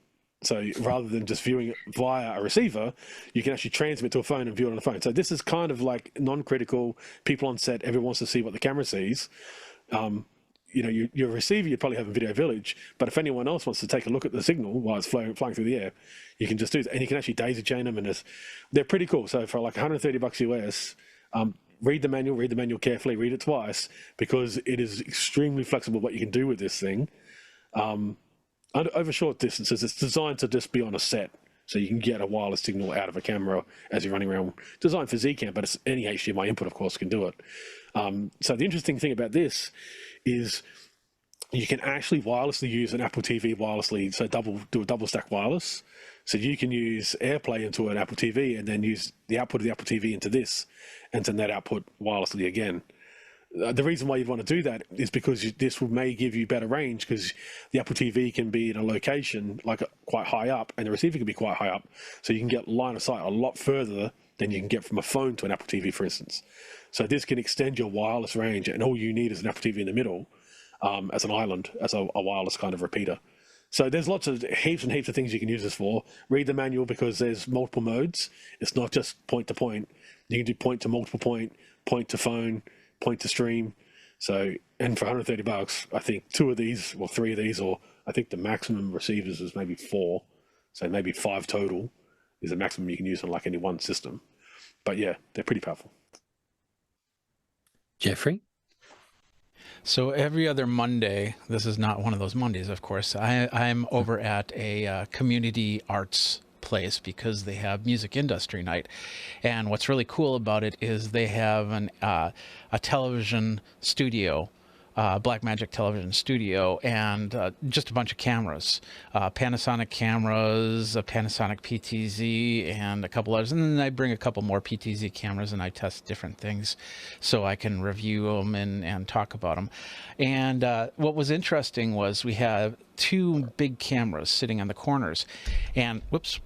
So rather than just viewing it via a receiver, you can actually transmit to a phone and view it on a phone. So this is kind of like non-critical. People on set, everyone wants to see what the camera sees. Your receiver, you'd probably have a Video Village, but if anyone else wants to take a look at the signal while it's flying through the air, you can just do that. And you can actually daisy chain them, and they're pretty cool. So for like $130 US, read the manual carefully, read it twice, because it is extremely flexible what you can do with this thing. Over short distances, it's designed to just be on a set. So you can get a wireless signal out of a camera as you're running around. Designed for Zcam, but it's any HDMI input, of course, can do it. So the interesting thing about this is you can actually wirelessly use an Apple TV wirelessly, so do a double stack wireless. So you can use AirPlay into an Apple TV and then use the output of the Apple TV into this and send that output wirelessly again. The reason why you'd want to do that is because this may give you better range, because the Apple TV can be in a location like quite high up, and the receiver can be quite high up, so you can get line of sight a lot further than you can get from a phone to an Apple TV, for instance. So this can extend your wireless range, and all you need is an Apple TV in the middle as an island, as a wireless kind of repeater. So there's heaps and heaps of things you can use this for. Read the manual, because there's multiple modes. It's not just point to point. You can do point to multiple point, point to phone, point to stream. So, and for $130, I think 2 of these, or 3 of these, or I think the maximum receivers is maybe 4. So maybe 5 total is the maximum you can use on like any one system. But yeah, they're pretty powerful. Jeffrey? So every other Monday, this is not one of those Mondays, of course, I'm over at a community arts place because they have music industry night. And what's really cool about it is they have a television studio Blackmagic Television Studio, and just a bunch of cameras, Panasonic cameras, a Panasonic PTZ, and a couple others. And then I bring a couple more PTZ cameras and I test different things so I can review them and talk about them. And what was interesting was we have two big cameras sitting on the corners, and whoops.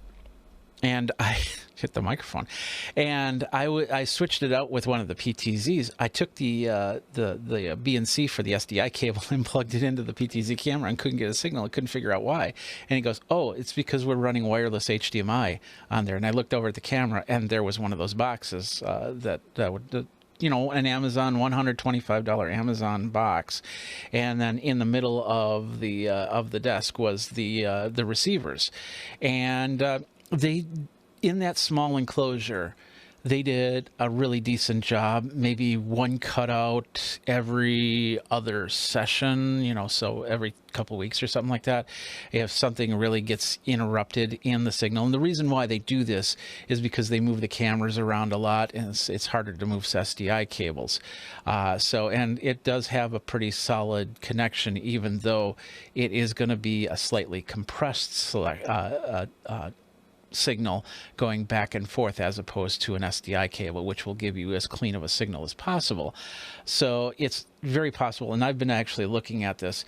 And I hit the microphone, and I switched it out with one of the PTZs. I took the BNC for the SDI cable and plugged it into the PTZ camera and couldn't get a signal. I couldn't figure out why. And he goes, "Oh, it's because we're running wireless HDMI on there." And I looked over at the camera, and there was one of those boxes that would. An Amazon $125 Amazon box, and then in the middle of the desk was the receivers, and they, in that small enclosure, they did a really decent job. Maybe one cutout every other session, so every couple weeks or something like that, if something really gets interrupted in the signal. And the reason why they do this is because they move the cameras around a lot, and it's harder to move SDI cables. And it does have a pretty solid connection, even though it is going to be a slightly compressed signal going back and forth, as opposed to an SDI cable, which will give you as clean of a signal as possible. So it's very possible, and I've been actually looking at this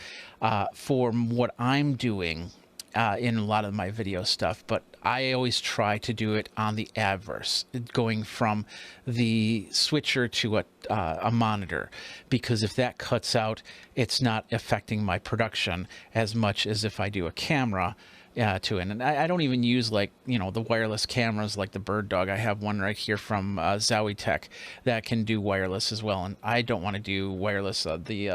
for what I'm doing in a lot of my video stuff, but I always try to do it on the adverse, going from the switcher to a monitor, because if that cuts out, it's not affecting my production as much as if I do a camera to it. And I don't even use the wireless cameras like the Bird Dog. I have one right here from Zowie Tech that can do wireless as well, and I don't want to do wireless. The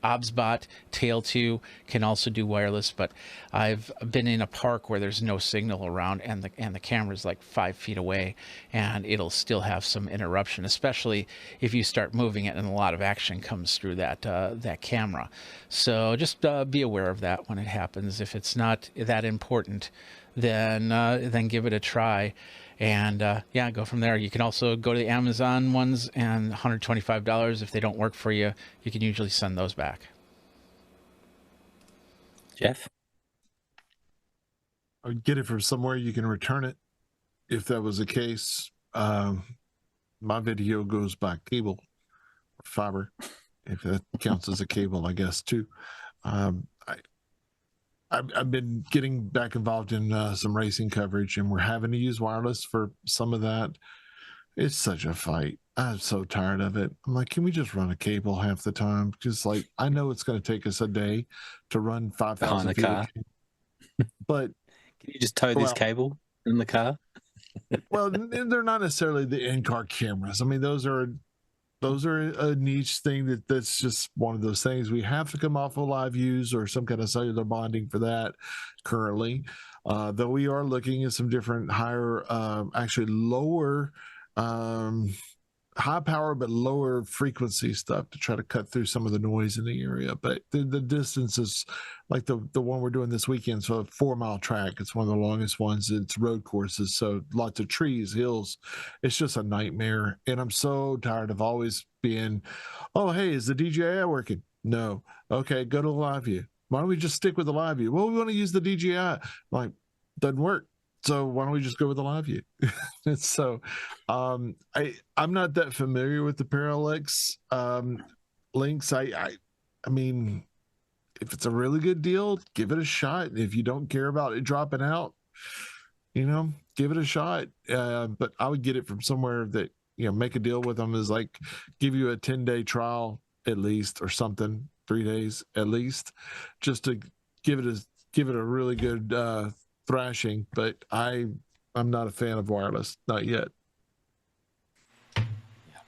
ObsBot Tail 2 can also do wireless, but I've been in a park where there's no signal around, and the camera's like 5 feet away, and it'll still have some interruption, especially if you start moving it and a lot of action comes through that camera. So just be aware of that when it happens. If it's not that important, then give it a try, and go from there. You can also go to the Amazon ones, and $125. If they don't work for you, you can usually send those back. Jeff? I would get it from somewhere you can return it. If that was the case, my video goes by cable or fiber, if that counts as a cable, I guess, too. I've been getting back involved in some racing coverage, and we're having to use wireless for some of that. It's such a fight. I'm so tired of it. I'm like, can we just run a cable half the time? Because I know it's going to take us a day to run 5,000 feet. Car. But can you just tow this cable in the car? Well, they're not necessarily the in-car cameras. I mean, those are a niche thing that's just one of those things. We have to come off of live views or some kind of cellular bonding for that currently. Though we are looking at some different higher, actually lower, high power but lower frequency stuff to try to cut through some of the noise in the area. But the distance is like the one we're doing this weekend. So a 4-mile track. It's one of the longest ones. It's road courses, so lots of trees, hills. It's just a nightmare. And I'm so tired of always being, oh, hey, is the DJI working? No. Okay, go to the live view. Why don't we just stick with the live view? Well, we want to use the DJI. Like, doesn't work. So why don't we just go with the live view? So I'm not that familiar with the Paralinx links. I mean, if it's a really good deal, give it a shot. If you don't care about it dropping out, give it a shot. But I would get it from somewhere that, make a deal with them, is like give you a 10-day trial at least, or something, 3 days at least, just to give it a really good thrashing. But I'm not a fan of wireless, not yet.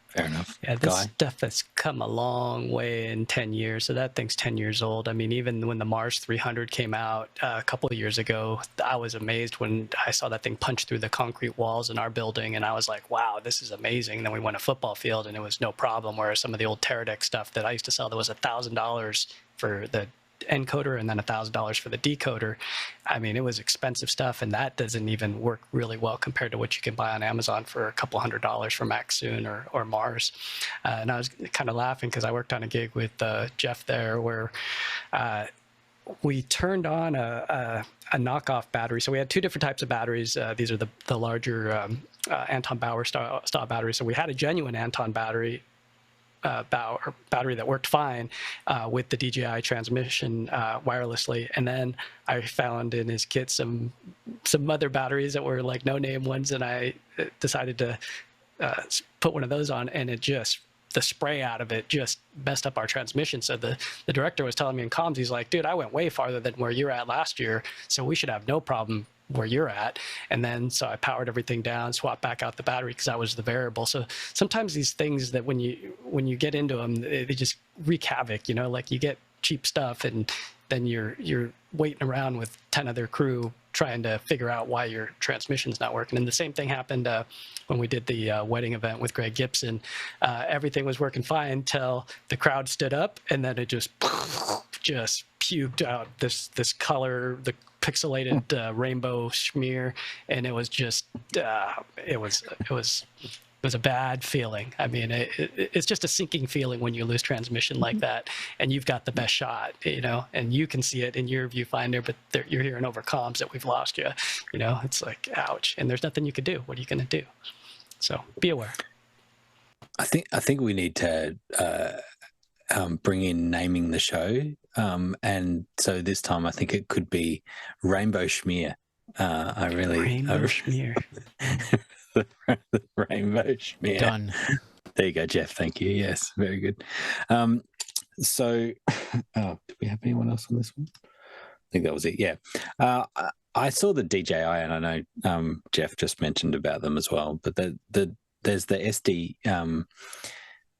Fair enough. Yeah, this stuff has come a long way in 10 years. So that thing's 10 years old. I mean, even when the Mars 300 came out a couple of years ago, I was amazed when I saw that thing punch through the concrete walls in our building. And I was like, wow, this is amazing. And then we went to football field and it was no problem. Whereas some of the old Teradek stuff that I used to sell that was $1,000 for the encoder and then $1,000 for the decoder. I mean, it was expensive stuff, and that doesn't even work really well compared to what you can buy on Amazon for a couple $100 from Maxune or Mars. And I was kind of laughing because I worked on a gig with Jeff there where we turned on a knockoff battery. So we had two different types of batteries. These are the larger Anton Bauer style batteries. So we had a genuine Anton battery that worked fine with the DJI transmission wirelessly. And then I found in his kit some other batteries that were like no-name ones, and I decided to put one of those on, and the spray out of it just messed up our transmission. So the director was telling me in comms, he's like, dude, I went way farther than where you're at last year, so we should have no problem where you're at. And then so I powered everything down, swapped back out the battery because that was the variable. So sometimes these things that when you get into them, they just wreak havoc, like you get cheap stuff and then you're waiting around with 10 other crew trying to figure out why your transmission's not working. And the same thing happened when we did the wedding event with Greg Gibson. Everything was working fine till the crowd stood up, and then it just puked out this color, the pixelated rainbow Schmear, and it was just it was a bad feeling. I mean, it's just a sinking feeling when you lose transmission like that, and you've got the best shot, and you can see it in your viewfinder, but you're hearing over comms that we've lost you. It's like, ouch, and there's nothing you could do. What are you going to do? So be aware. I think we need to bring in naming the show, and so this time I think it could be Rainbow Schmear. Rainbow Schmear. the Rainbow Schmear. Done. There you go, Jeff. Thank you. Yes, very good. So, do we have anyone else on this one? I think that was it. Yeah. I saw the DJI, and I know Jeff just mentioned about them as well. But there's the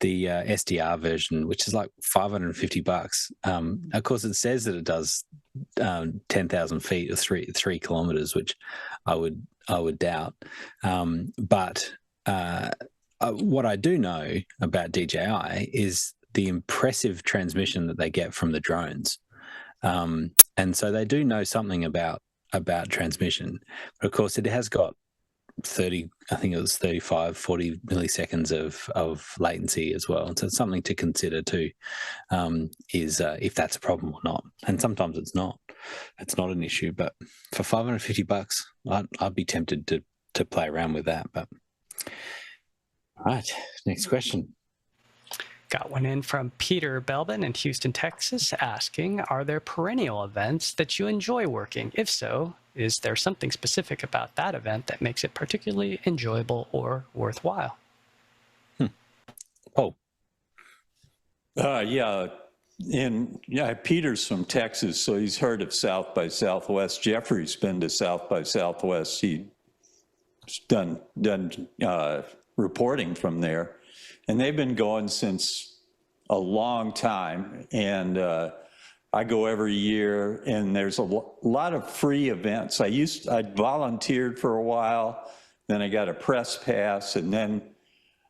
SDR version, which is like $550. Of course, it says that it does 10,000 feet or 3 kilometers, which I would doubt. But what I do know about DJI is the impressive transmission that they get from the drones. And so they do know something about transmission. But of course, it has got 30, I think it was 35, 40 milliseconds of latency as well. So it's something to consider too, is if that's a problem or not. And sometimes it's not. It's not an issue. But for $550, I'd be tempted to play around with that. But all right, next question. Got one in from Peter Belbin in Houston, Texas, asking, are there perennial events that you enjoy working? If so, is there something specific about that event that makes it particularly enjoyable or worthwhile? Paul. Peter's from Texas, so he's heard of South by Southwest. Jeffrey's been to South by Southwest. He's done reporting from there. And they've been going since a long time. And I go every year, and there's a lot of free events. I volunteered for a while, then I got a press pass, and then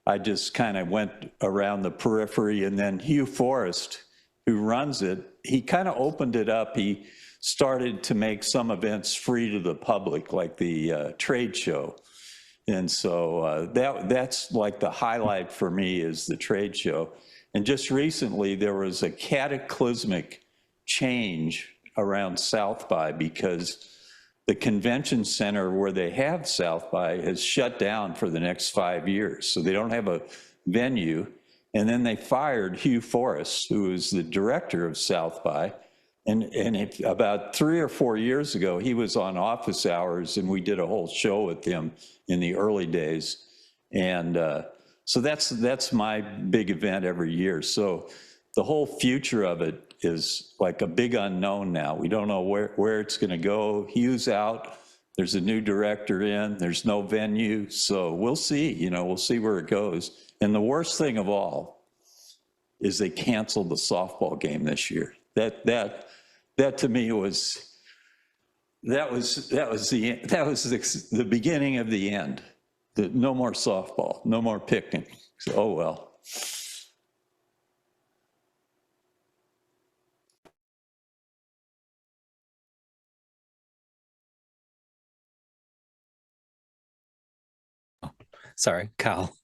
I just kind of went around the periphery. And then Hugh Forrest, who runs it, he kind of opened it up. He started to make some events free to the public, like the trade show. And so that's like the highlight for me, is the trade show. And just recently there was a cataclysmic change around South by, because the convention center where they have South by has shut down for the next 5 years. So they don't have a venue. And then they fired Hugh Forrest, who is the director of South by. And about 3 or 4 years ago, he was on office hours, and we did a whole show with him in the early days. And so that's my big event every year. So the whole future of it is like a big unknown now. We don't know where it's going to go. Hugh's out. There's a new director in. There's no venue. So we'll see. We'll see where it goes. And the worst thing of all is they canceled the softball game this year. That to me was the beginning of the end. No more softball, no more picnic. So, oh well. Sorry, Carl.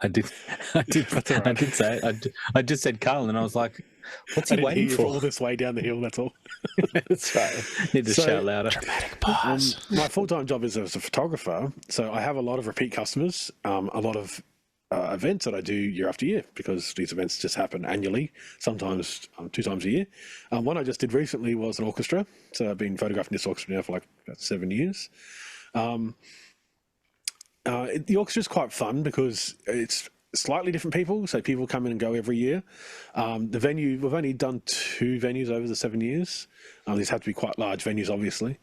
I did say it. I just said Carl, and I was like, "What's he waiting for?" All this way down the hill. That's all. That's right. Need to shout louder. Dramatic pause. My full-time job is as a photographer, so I have a lot of repeat customers, a lot of events that I do year after year, because these events just happen annually, sometimes 2 times a year. One I just did recently was an orchestra, so I've been photographing this orchestra now for like about 7 years. The orchestra is quite fun because it's slightly different people, so people come in and go every year. The venue, we've only done 2 venues over the 7 years. These have to be quite large venues, obviously.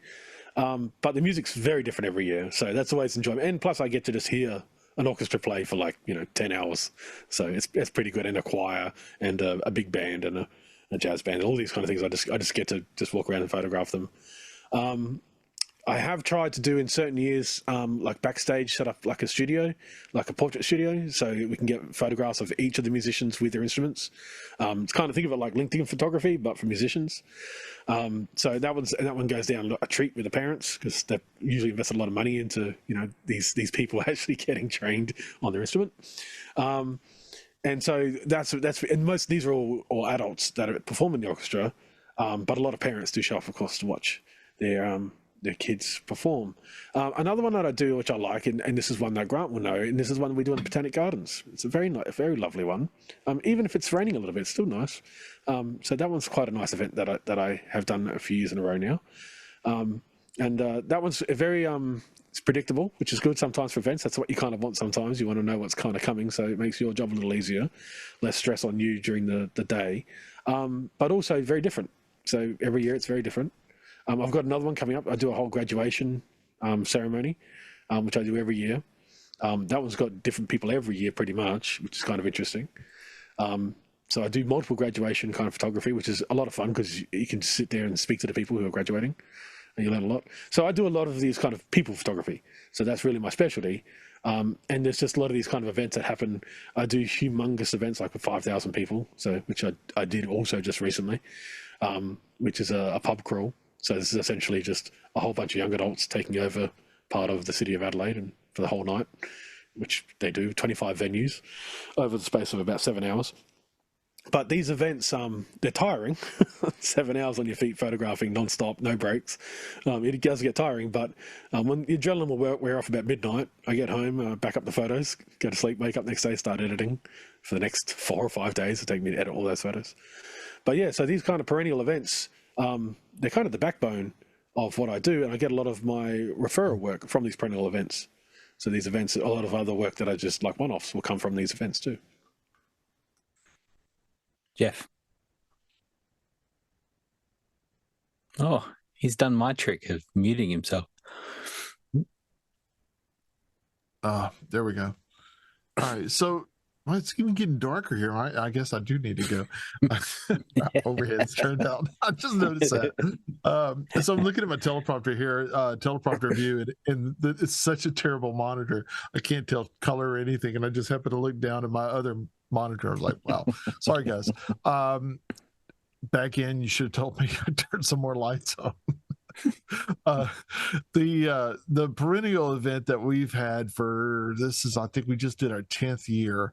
But the music's very different every year, so that's always enjoyable. And plus I get to just hear an orchestra play for like 10 hours, so it's pretty good. And a choir and a big band and a jazz band and all these kind of things. I just get to just walk around and photograph them. I have tried to do in certain years, like backstage, set up like a studio, like a portrait studio, so we can get photographs of each of the musicians with their instruments. It's kind of, think of it like LinkedIn photography, but for musicians. So that one goes down a treat with the parents, because they've usually invested a lot of money into these people actually getting trained on their instrument. And so that's and most these are all adults that are performing in the orchestra, but a lot of parents do show up, of course, to watch their kids perform. Another one that I do, which I like, and this is one that Grant will know, and this is one we do in the Botanic Gardens. It's a very lovely one. Even if it's raining a little bit, it's still nice. So that one's quite a nice event that I have done a few years in a row now. And that one's very it's predictable, which is good sometimes for events. That's what you kind of want sometimes. You want to know what's kind of coming, so it makes your job a little easier, less stress on you during the day, but also very different. So every year it's very different. I've got another one coming up. I do a whole graduation ceremony, which I do every year. That one's got different people every year pretty much, which is kind of interesting. So I do multiple graduation kind of photography, which is a lot of fun because you can sit there and speak to the people who are graduating and you learn a lot. So I do a lot of these kind of people photography. So that's really my specialty. And there's just a lot of these kind of events that happen. I do humongous events like with 5,000 people, which I did also just recently, which is a pub crawl. So this is essentially just a whole bunch of young adults taking over part of the city of Adelaide and for the whole night, which they do, 25 venues over the space of about 7 hours. But these events, they're tiring. 7 hours on your feet photographing non-stop, no breaks. It does get tiring, but when the adrenaline will wear off about midnight, I get home, back up the photos, go to sleep, wake up next day, start editing for the next 4 or 5 days. It'll take me to edit all those photos. But yeah, so these kind of perennial events, they're kind of the backbone of what I do, and I get a lot of my referral work from these perennial events. So these events, a lot of other work that I just like one-offs will come from these events too. Jeff. Oh, he's done my trick of muting himself. There we go. All right, so it's even getting darker here. I guess I do need to go. Overhead's turned out. I just noticed that. So I'm looking at my teleprompter here, teleprompter view, and it's such a terrible monitor. I can't tell color or anything, and I just happen to look down at my other monitor. I was like, wow. Sorry, guys. Back in, you should have told me to turn some more lights on. The perennial event that we've had for this is, I think we just did our 10th year,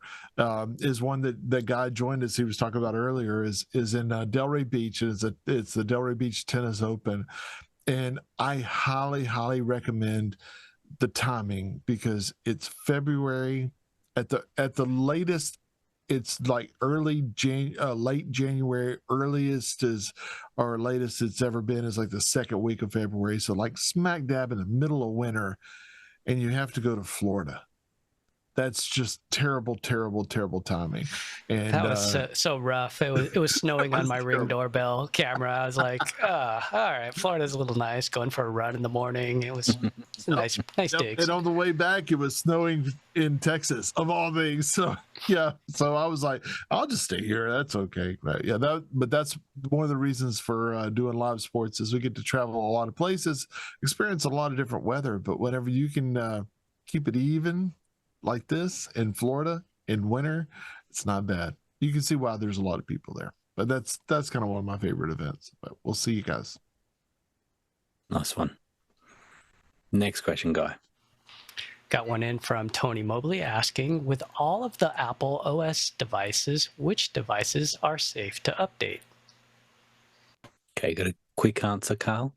is one that the guy joined us, he was talking about earlier, is in Delray Beach. It's the Delray Beach Tennis Open, and I highly recommend the timing, because it's February at the latest. It's like late January. Earliest is, or latest it's ever been, is like the second week of February. So like smack dab in the middle of winter, and you have to go to Florida. That's just terrible timing. And that was so rough. It was snowing on my Ring doorbell camera. I was like, all right, Florida's a little nice. Going for a run in the morning. It's a nice dig. And on the way back, it was snowing in Texas, of all things. So yeah, so I was like, I'll just stay here. That's okay. But yeah, but that's one of the reasons for doing live sports, is we get to travel a lot of places, experience a lot of different weather. But whenever you can keep it even like this in Florida in winter, it's not bad. You can see why there's a lot of people there. But that's kind of one of my favorite events. But we'll see you guys. Nice one. Next question, Guy. Got one in from Tony Mobley asking, with all of the Apple OS devices, which devices are safe to update? Okay, got a quick answer, Carl?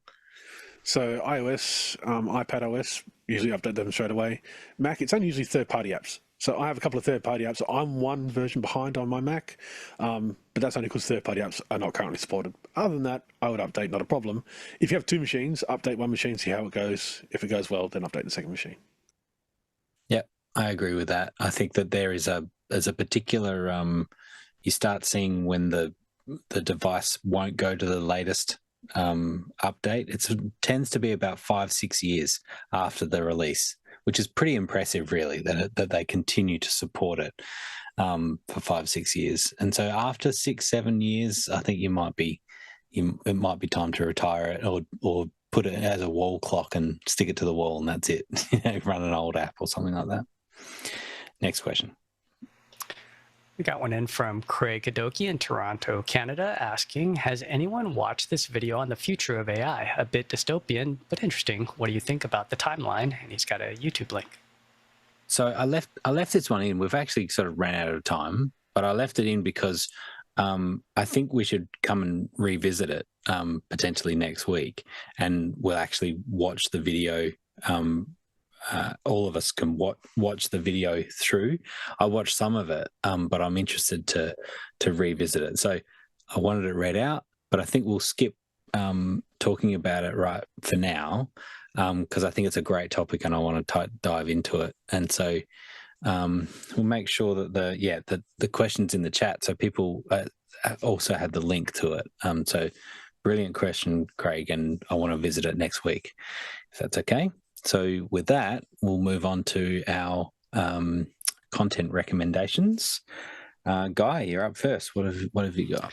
So iOS, iPad OS, usually update them straight away. Mac, it's only usually third-party apps. So I have a couple of third-party apps. I'm one version behind on my Mac, but that's only because third-party apps are not currently supported. Other than that, I would update, not a problem. If you have two machines, update one machine, see how it goes. If it goes well, then update the second machine. Yep, I agree with that. I think that there's a particular you start seeing when the device won't go to the latest update. It tends to be about 5-6 years after the release, which is pretty impressive, really, that they continue to support it for 5-6 years. And so after 6-7 years, I think it might be time to retire it or put it as a wall clock and stick it to the wall, and that's it. Run an old app or something like that. Next question. We got one in from Craig Adoki in Toronto, Canada, asking, has anyone watched this video on the future of AI? A bit dystopian, but interesting. What do you think about the timeline? And he's got a YouTube link. So I left this one in. We've actually sort of ran out of time, but I left it in because I think we should come and revisit it potentially next week, and we'll actually watch the video. All of us can watch the video through. I watched some of it, but I'm interested to revisit it. So I wanted it read out, but I think we'll skip talking about it right for now, because I think it's a great topic and I want to dive into it. And so we'll make sure that the questions in the chat, so people also had the link to it. So brilliant question, Craig, and I want to visit it next week, if that's okay. So with that, we'll move on to our content recommendations. Guy, you're up first. What have you got?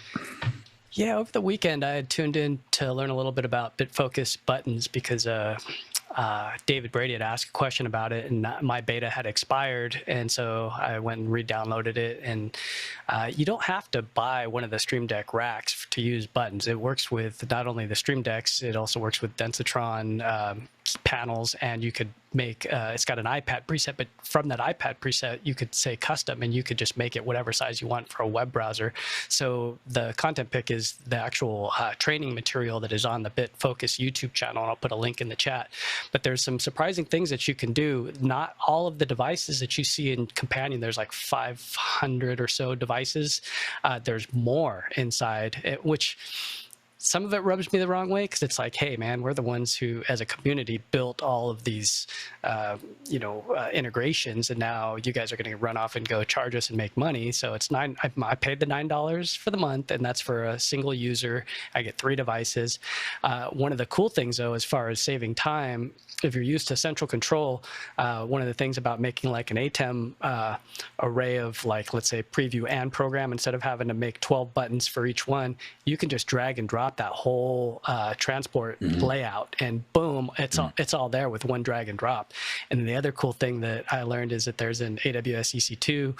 Yeah, over the weekend, I had tuned in to learn a little bit about BitFocus buttons because David Brady had asked a question about it, and my beta had expired, and so I went and re-downloaded it. And you don't have to buy one of the Stream Deck racks to use buttons. It works with not only the Stream Decks, it also works with Densitron panels, and you could make it's got an iPad preset, but from that iPad preset you could say custom, and you could just make it whatever size you want for a web browser. So the content pick is the actual training material that is on the BitFocus YouTube channel, and I'll put a link in the chat. But there's some surprising things that you can do. Not all of the devices that you see in Companion, there's like 500 or so devices. There's more inside, which some of it rubs me the wrong way, because it's like, hey, man, we're the ones who, as a community, built all of these, integrations, and now you guys are going to run off and go charge us and make money. So it's I paid the $9 for the month, and that's for a single user. I get 3 devices. One of the cool things, though, as far as saving time, if you're used to central control, one of the things about making like an ATEM array of, like, let's say preview and program, instead of having to make 12 buttons for each one, you can just drag and drop that whole transport layout, and boom, it's all there with one drag and drop. And the other cool thing that I learned is that there's an AWS EC2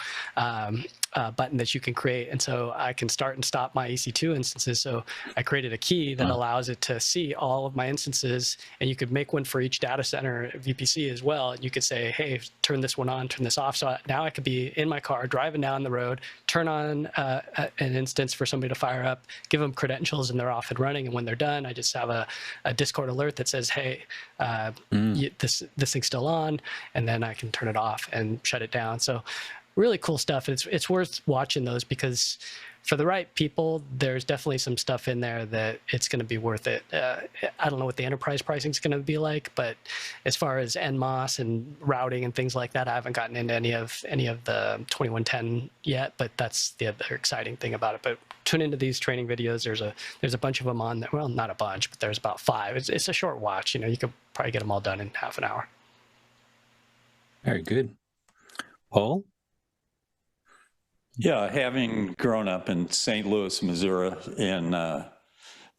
button that you can create, and so I can start and stop my EC2 instances. So I created a key that allows it to see all of my instances, and you could make one for each data center VPC as well. And you could say, hey, turn this one on, turn this off. So now I could be in my car driving down the road, turn on an instance for somebody to fire up, give them credentials, and they're off and running. And when they're done, I just have a Discord alert that says, hey, this thing's still on, and then I can turn it off and shut it down. So really cool stuff. It's worth watching those, because for the right people, there's definitely some stuff in there that it's going to be worth it. I don't know what the enterprise pricing is going to be like, but as far as NMOS and routing and things like that, I haven't gotten into any of the 2110 yet, but that's the other exciting thing about it. But tune into these training videos. There's a bunch of them on there. Well, not a bunch, but there's about 5. It's a short watch. You could probably get them all done in half an hour. Very good. Paul? Yeah, having grown up in St. Louis, Missouri, and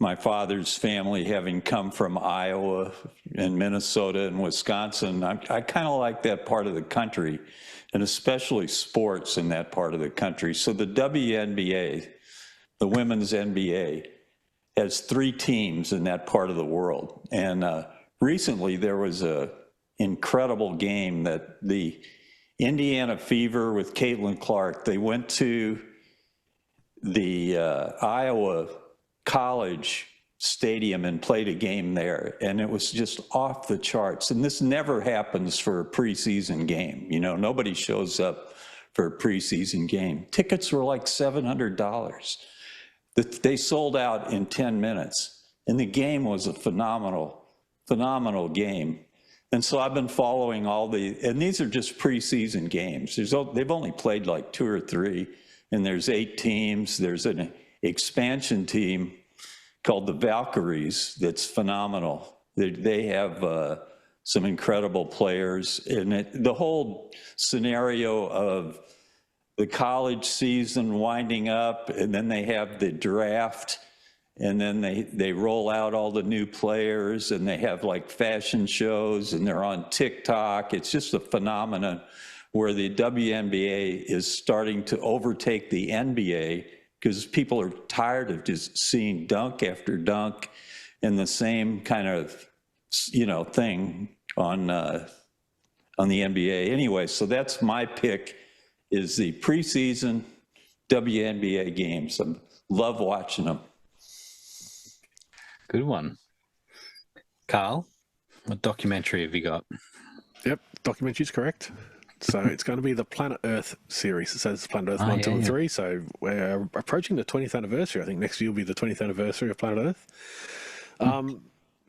my father's family having come from Iowa and Minnesota and Wisconsin, I kind of like that part of the country, and especially sports in that part of the country. So the WNBA, the women's NBA, has 3 teams in that part of the world. And recently there was a incredible game that the Indiana Fever with Caitlin Clark, they went to the Iowa College Stadium and played a game there, and it was just off the charts. And this never happens for a preseason game. You know, nobody shows up for a preseason game. Tickets were like $700. They sold out in 10 minutes, and the game was a phenomenal game. And so I've been following and these are just preseason games. They've only played like 2 or 3, and there's 8 teams. There's an expansion team called the Valkyries that's phenomenal. They have some incredible players, and the whole scenario of the college season winding up, and then they have the draft, and then they roll out all the new players, and they have like fashion shows, and they're on TikTok. It's just a phenomenon where the WNBA is starting to overtake the NBA because people are tired of just seeing dunk after dunk and the same kind of, you know, thing on the NBA. Anyway, so that's my pick, is the preseason WNBA games. I love watching them. Good one. Carl, what documentary have you got? Yep, documentary's correct. So it's going to be the Planet Earth series. It says Planet Earth 1, 2, and 3. So we're approaching the 20th anniversary. I think next year will be the 20th anniversary of Planet Earth.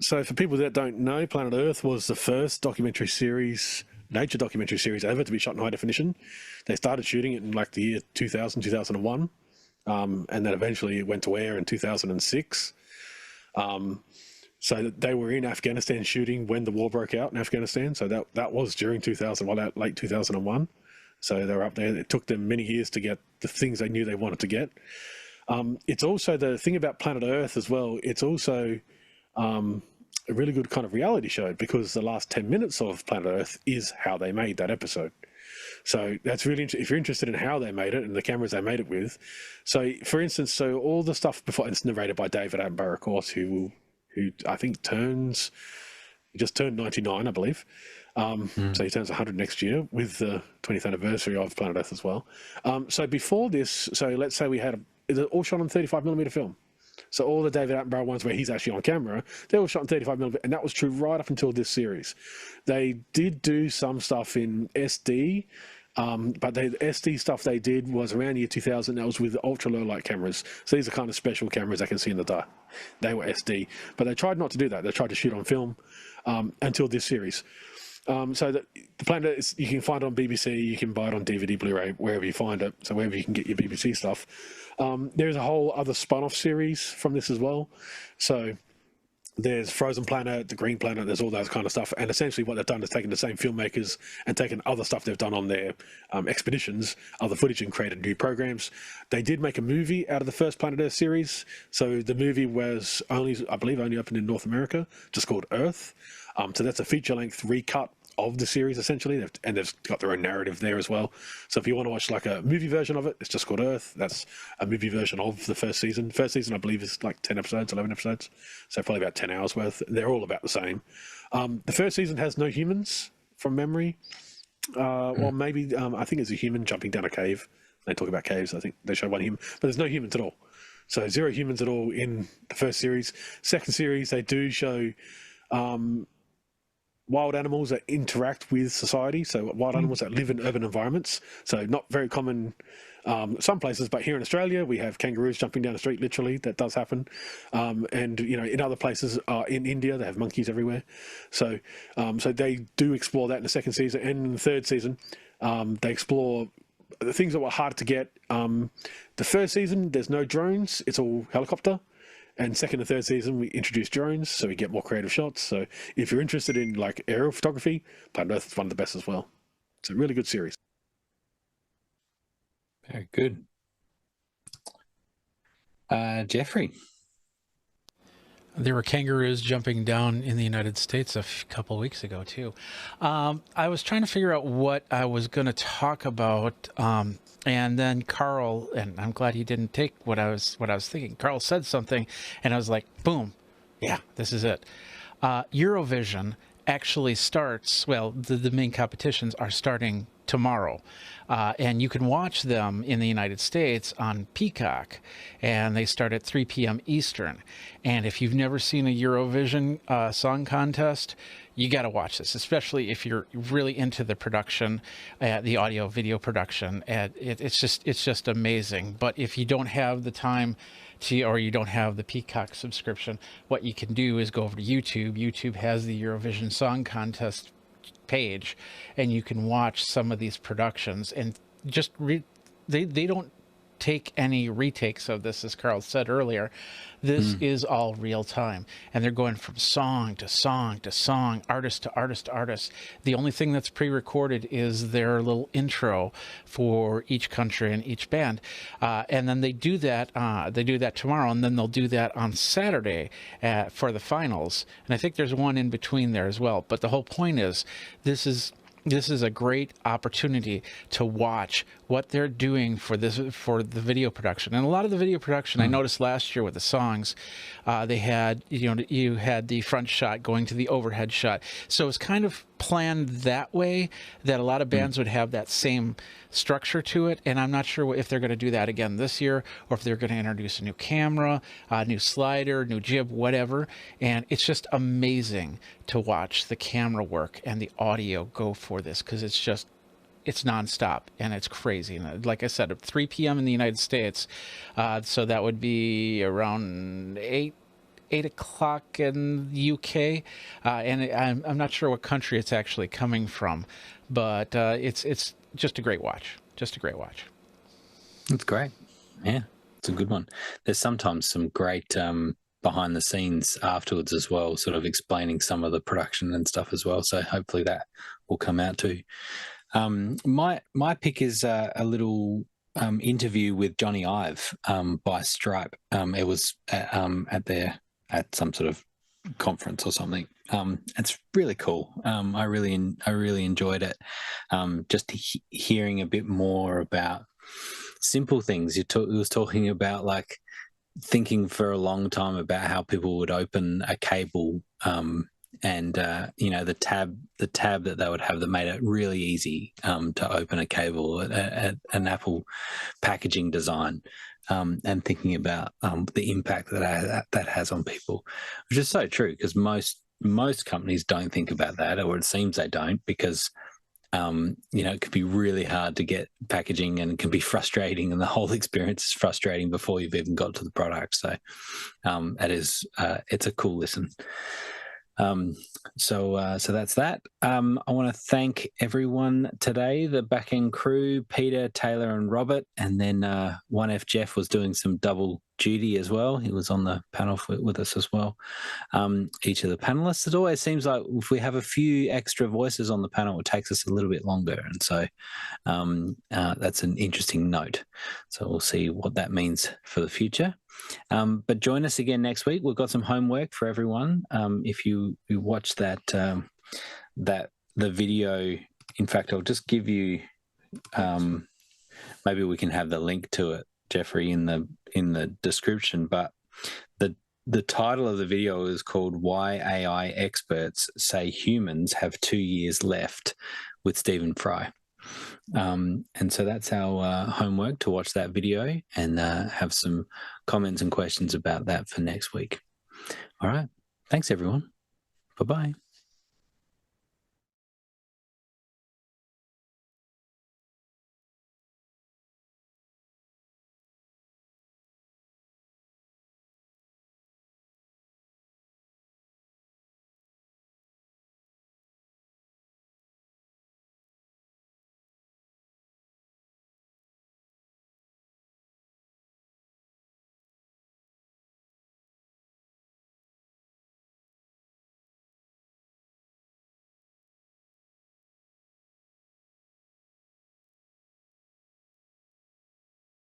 So for people that don't know, Planet Earth was the first documentary series, nature documentary series ever to be shot in high definition. They started shooting it in like the year 2000, 2001. And then eventually it went to air in 2006. So they were in Afghanistan shooting when the war broke out in Afghanistan. So that was during late 2001. So they were up there. It took them many years to get the things they knew they wanted to get. It's also the thing about Planet Earth as well. It's also a really good kind of reality show, because the last 10 minutes of Planet Earth is how they made that episode. So that's really interesting if you're interested in how they made it and the cameras they made it with. So, for instance, all the stuff before, it's narrated by David Attenborough, of course, who I think just turned 99, I believe. So he turns 100 next year with the 20th anniversary of Planet Earth as well. So before this, so let's say we had it's all shot on 35mm film. So all the David Attenborough ones where he's actually on camera, they were shot on 35mm, and that was true right up until this series. They did do some stuff in SD, but the SD stuff they did was around year 2000. That was with ultra low light cameras. So these are kind of special cameras I can see in the dark. They were SD, but they tried not to do that. They tried to shoot on film until this series. So the Planet is, you can find it on BBC, you can buy it on DVD, Blu-ray, wherever you find it. So wherever you can get your BBC stuff. There's a whole other spun-off series from this as well. So there's Frozen Planet, The Green Planet, there's all that kind of stuff. And essentially what they've done is taken the same filmmakers and taken other stuff they've done on their expeditions, other footage, and created new programs. They did make a movie out of the first Planet Earth series. So the movie was only opened in North America, just called Earth. So that's a feature-length recut of the series, essentially, and they've got their own narrative there as well. So if you want to watch like a movie version of it, it's just called Earth. That's a movie version of the first season. First season, I believe, is like 10 episodes, 11 episodes, so probably about 10 hours worth. They're all about the same. The first season has no humans from memory. Well, maybe I think it's a human jumping down a cave. They talk about caves. I think they show one human, but there's no humans at all. So 0 humans at all in the first series. Second series, they do show wild animals that interact with society. So wild animals that live in urban environments. So not very common some places, but here in Australia, we have kangaroos jumping down the street, literally. That does happen. And, you know, in other places, in India, they have monkeys everywhere. So so they do explore that in the second season. And in the third season, they explore the things that were hard to get. The first season, there's no drones. It's all helicopter. And second and third season, we introduce drones, so we get more creative shots. So if you're interested in like aerial photography, Planet Earth is one of the best as well. It's a really good series. Very good. Jeffrey. There were kangaroos jumping down in the United States a couple of weeks ago, too. I was trying to figure out what I was going to talk about. And then Carl, and I'm glad he didn't take what I was thinking. Carl said something, and I was like, boom, yeah, this is it. Eurovision actually starts, well, the main competitions are starting tomorrow. And you can watch them in the United States on Peacock, and they start at 3 p.m. Eastern. And if you've never seen a Eurovision song contest, you got to watch this, especially if you're really into the production, the audio video production. And it's just amazing. But if you don't have the time or you don't have the Peacock subscription, what you can do is go over to YouTube. YouTube has the Eurovision Song Contest page, and you can watch some of these productions, and just they don't take any retakes of this, as Carl said earlier. This is all real time, and they're going from song to song to song, artist to artist to artist. The only thing that's pre-recorded is their little intro for each country and each band, and then they do that tomorrow, and then they'll do that on Saturday for the finals, and I think there's one in between there as well. But the whole point is, this is a great opportunity to watch what they're doing for the video production. And a lot of the video production, I noticed last year with the songs, they had, you had the front shot going to the overhead shot. So it's kind of planned that way, that a lot of bands would have that same structure to it. And I'm not sure if they're going to do that again this year, or if they're going to introduce a new camera, a new slider, new jib, whatever. And it's just amazing to watch the camera work and the audio go for this, because it's nonstop and it's crazy. And like I said, at 3 p.m. in the United States, so that would be around 8 o'clock in the UK, and I'm not sure what country it's actually coming from, but it's just a great watch. Just a great watch. That's great. Yeah, it's a good one. There's sometimes some great behind the scenes afterwards as well, sort of explaining some of the production and stuff as well. So hopefully that will come out too. My pick is a little interview with Johnny Ive by Stripe. It was at some sort of conference or something. It's really cool. I really enjoyed it. Just hearing a bit more about simple things. He was talking about, like, thinking for a long time about how people would open a cable, and the tab that they would have that made it really easy to open a cable at an Apple packaging design, and thinking about the impact that has on people, which is so true, because most companies don't think about that, or it seems they don't, because it can be really hard to get packaging, and it can be frustrating, and the whole experience is frustrating before you've even got to the product. So it's a cool listen. So that's that. I want to thank everyone today, the back-end crew, Peter, Taylor, and Robert, and then 1F Jeff was doing some double duty as well. He was on the panel with us as well. Each of the panelists. It always seems like if we have a few extra voices on the panel, it takes us a little bit longer, and so that's an interesting note. So we'll see what that means for the future. But join us again next week. We've got some homework for everyone. If you watch the video, in fact, I'll just give you, maybe we can have the link to it, Jeffrey, in the description. But the title of the video is called "Why AI Experts Say Humans Have 2 years Left" with Stephen Fry. And so that's our homework, to watch that video and have some comments and questions about that for next week. All right. Thanks, everyone. Bye-bye.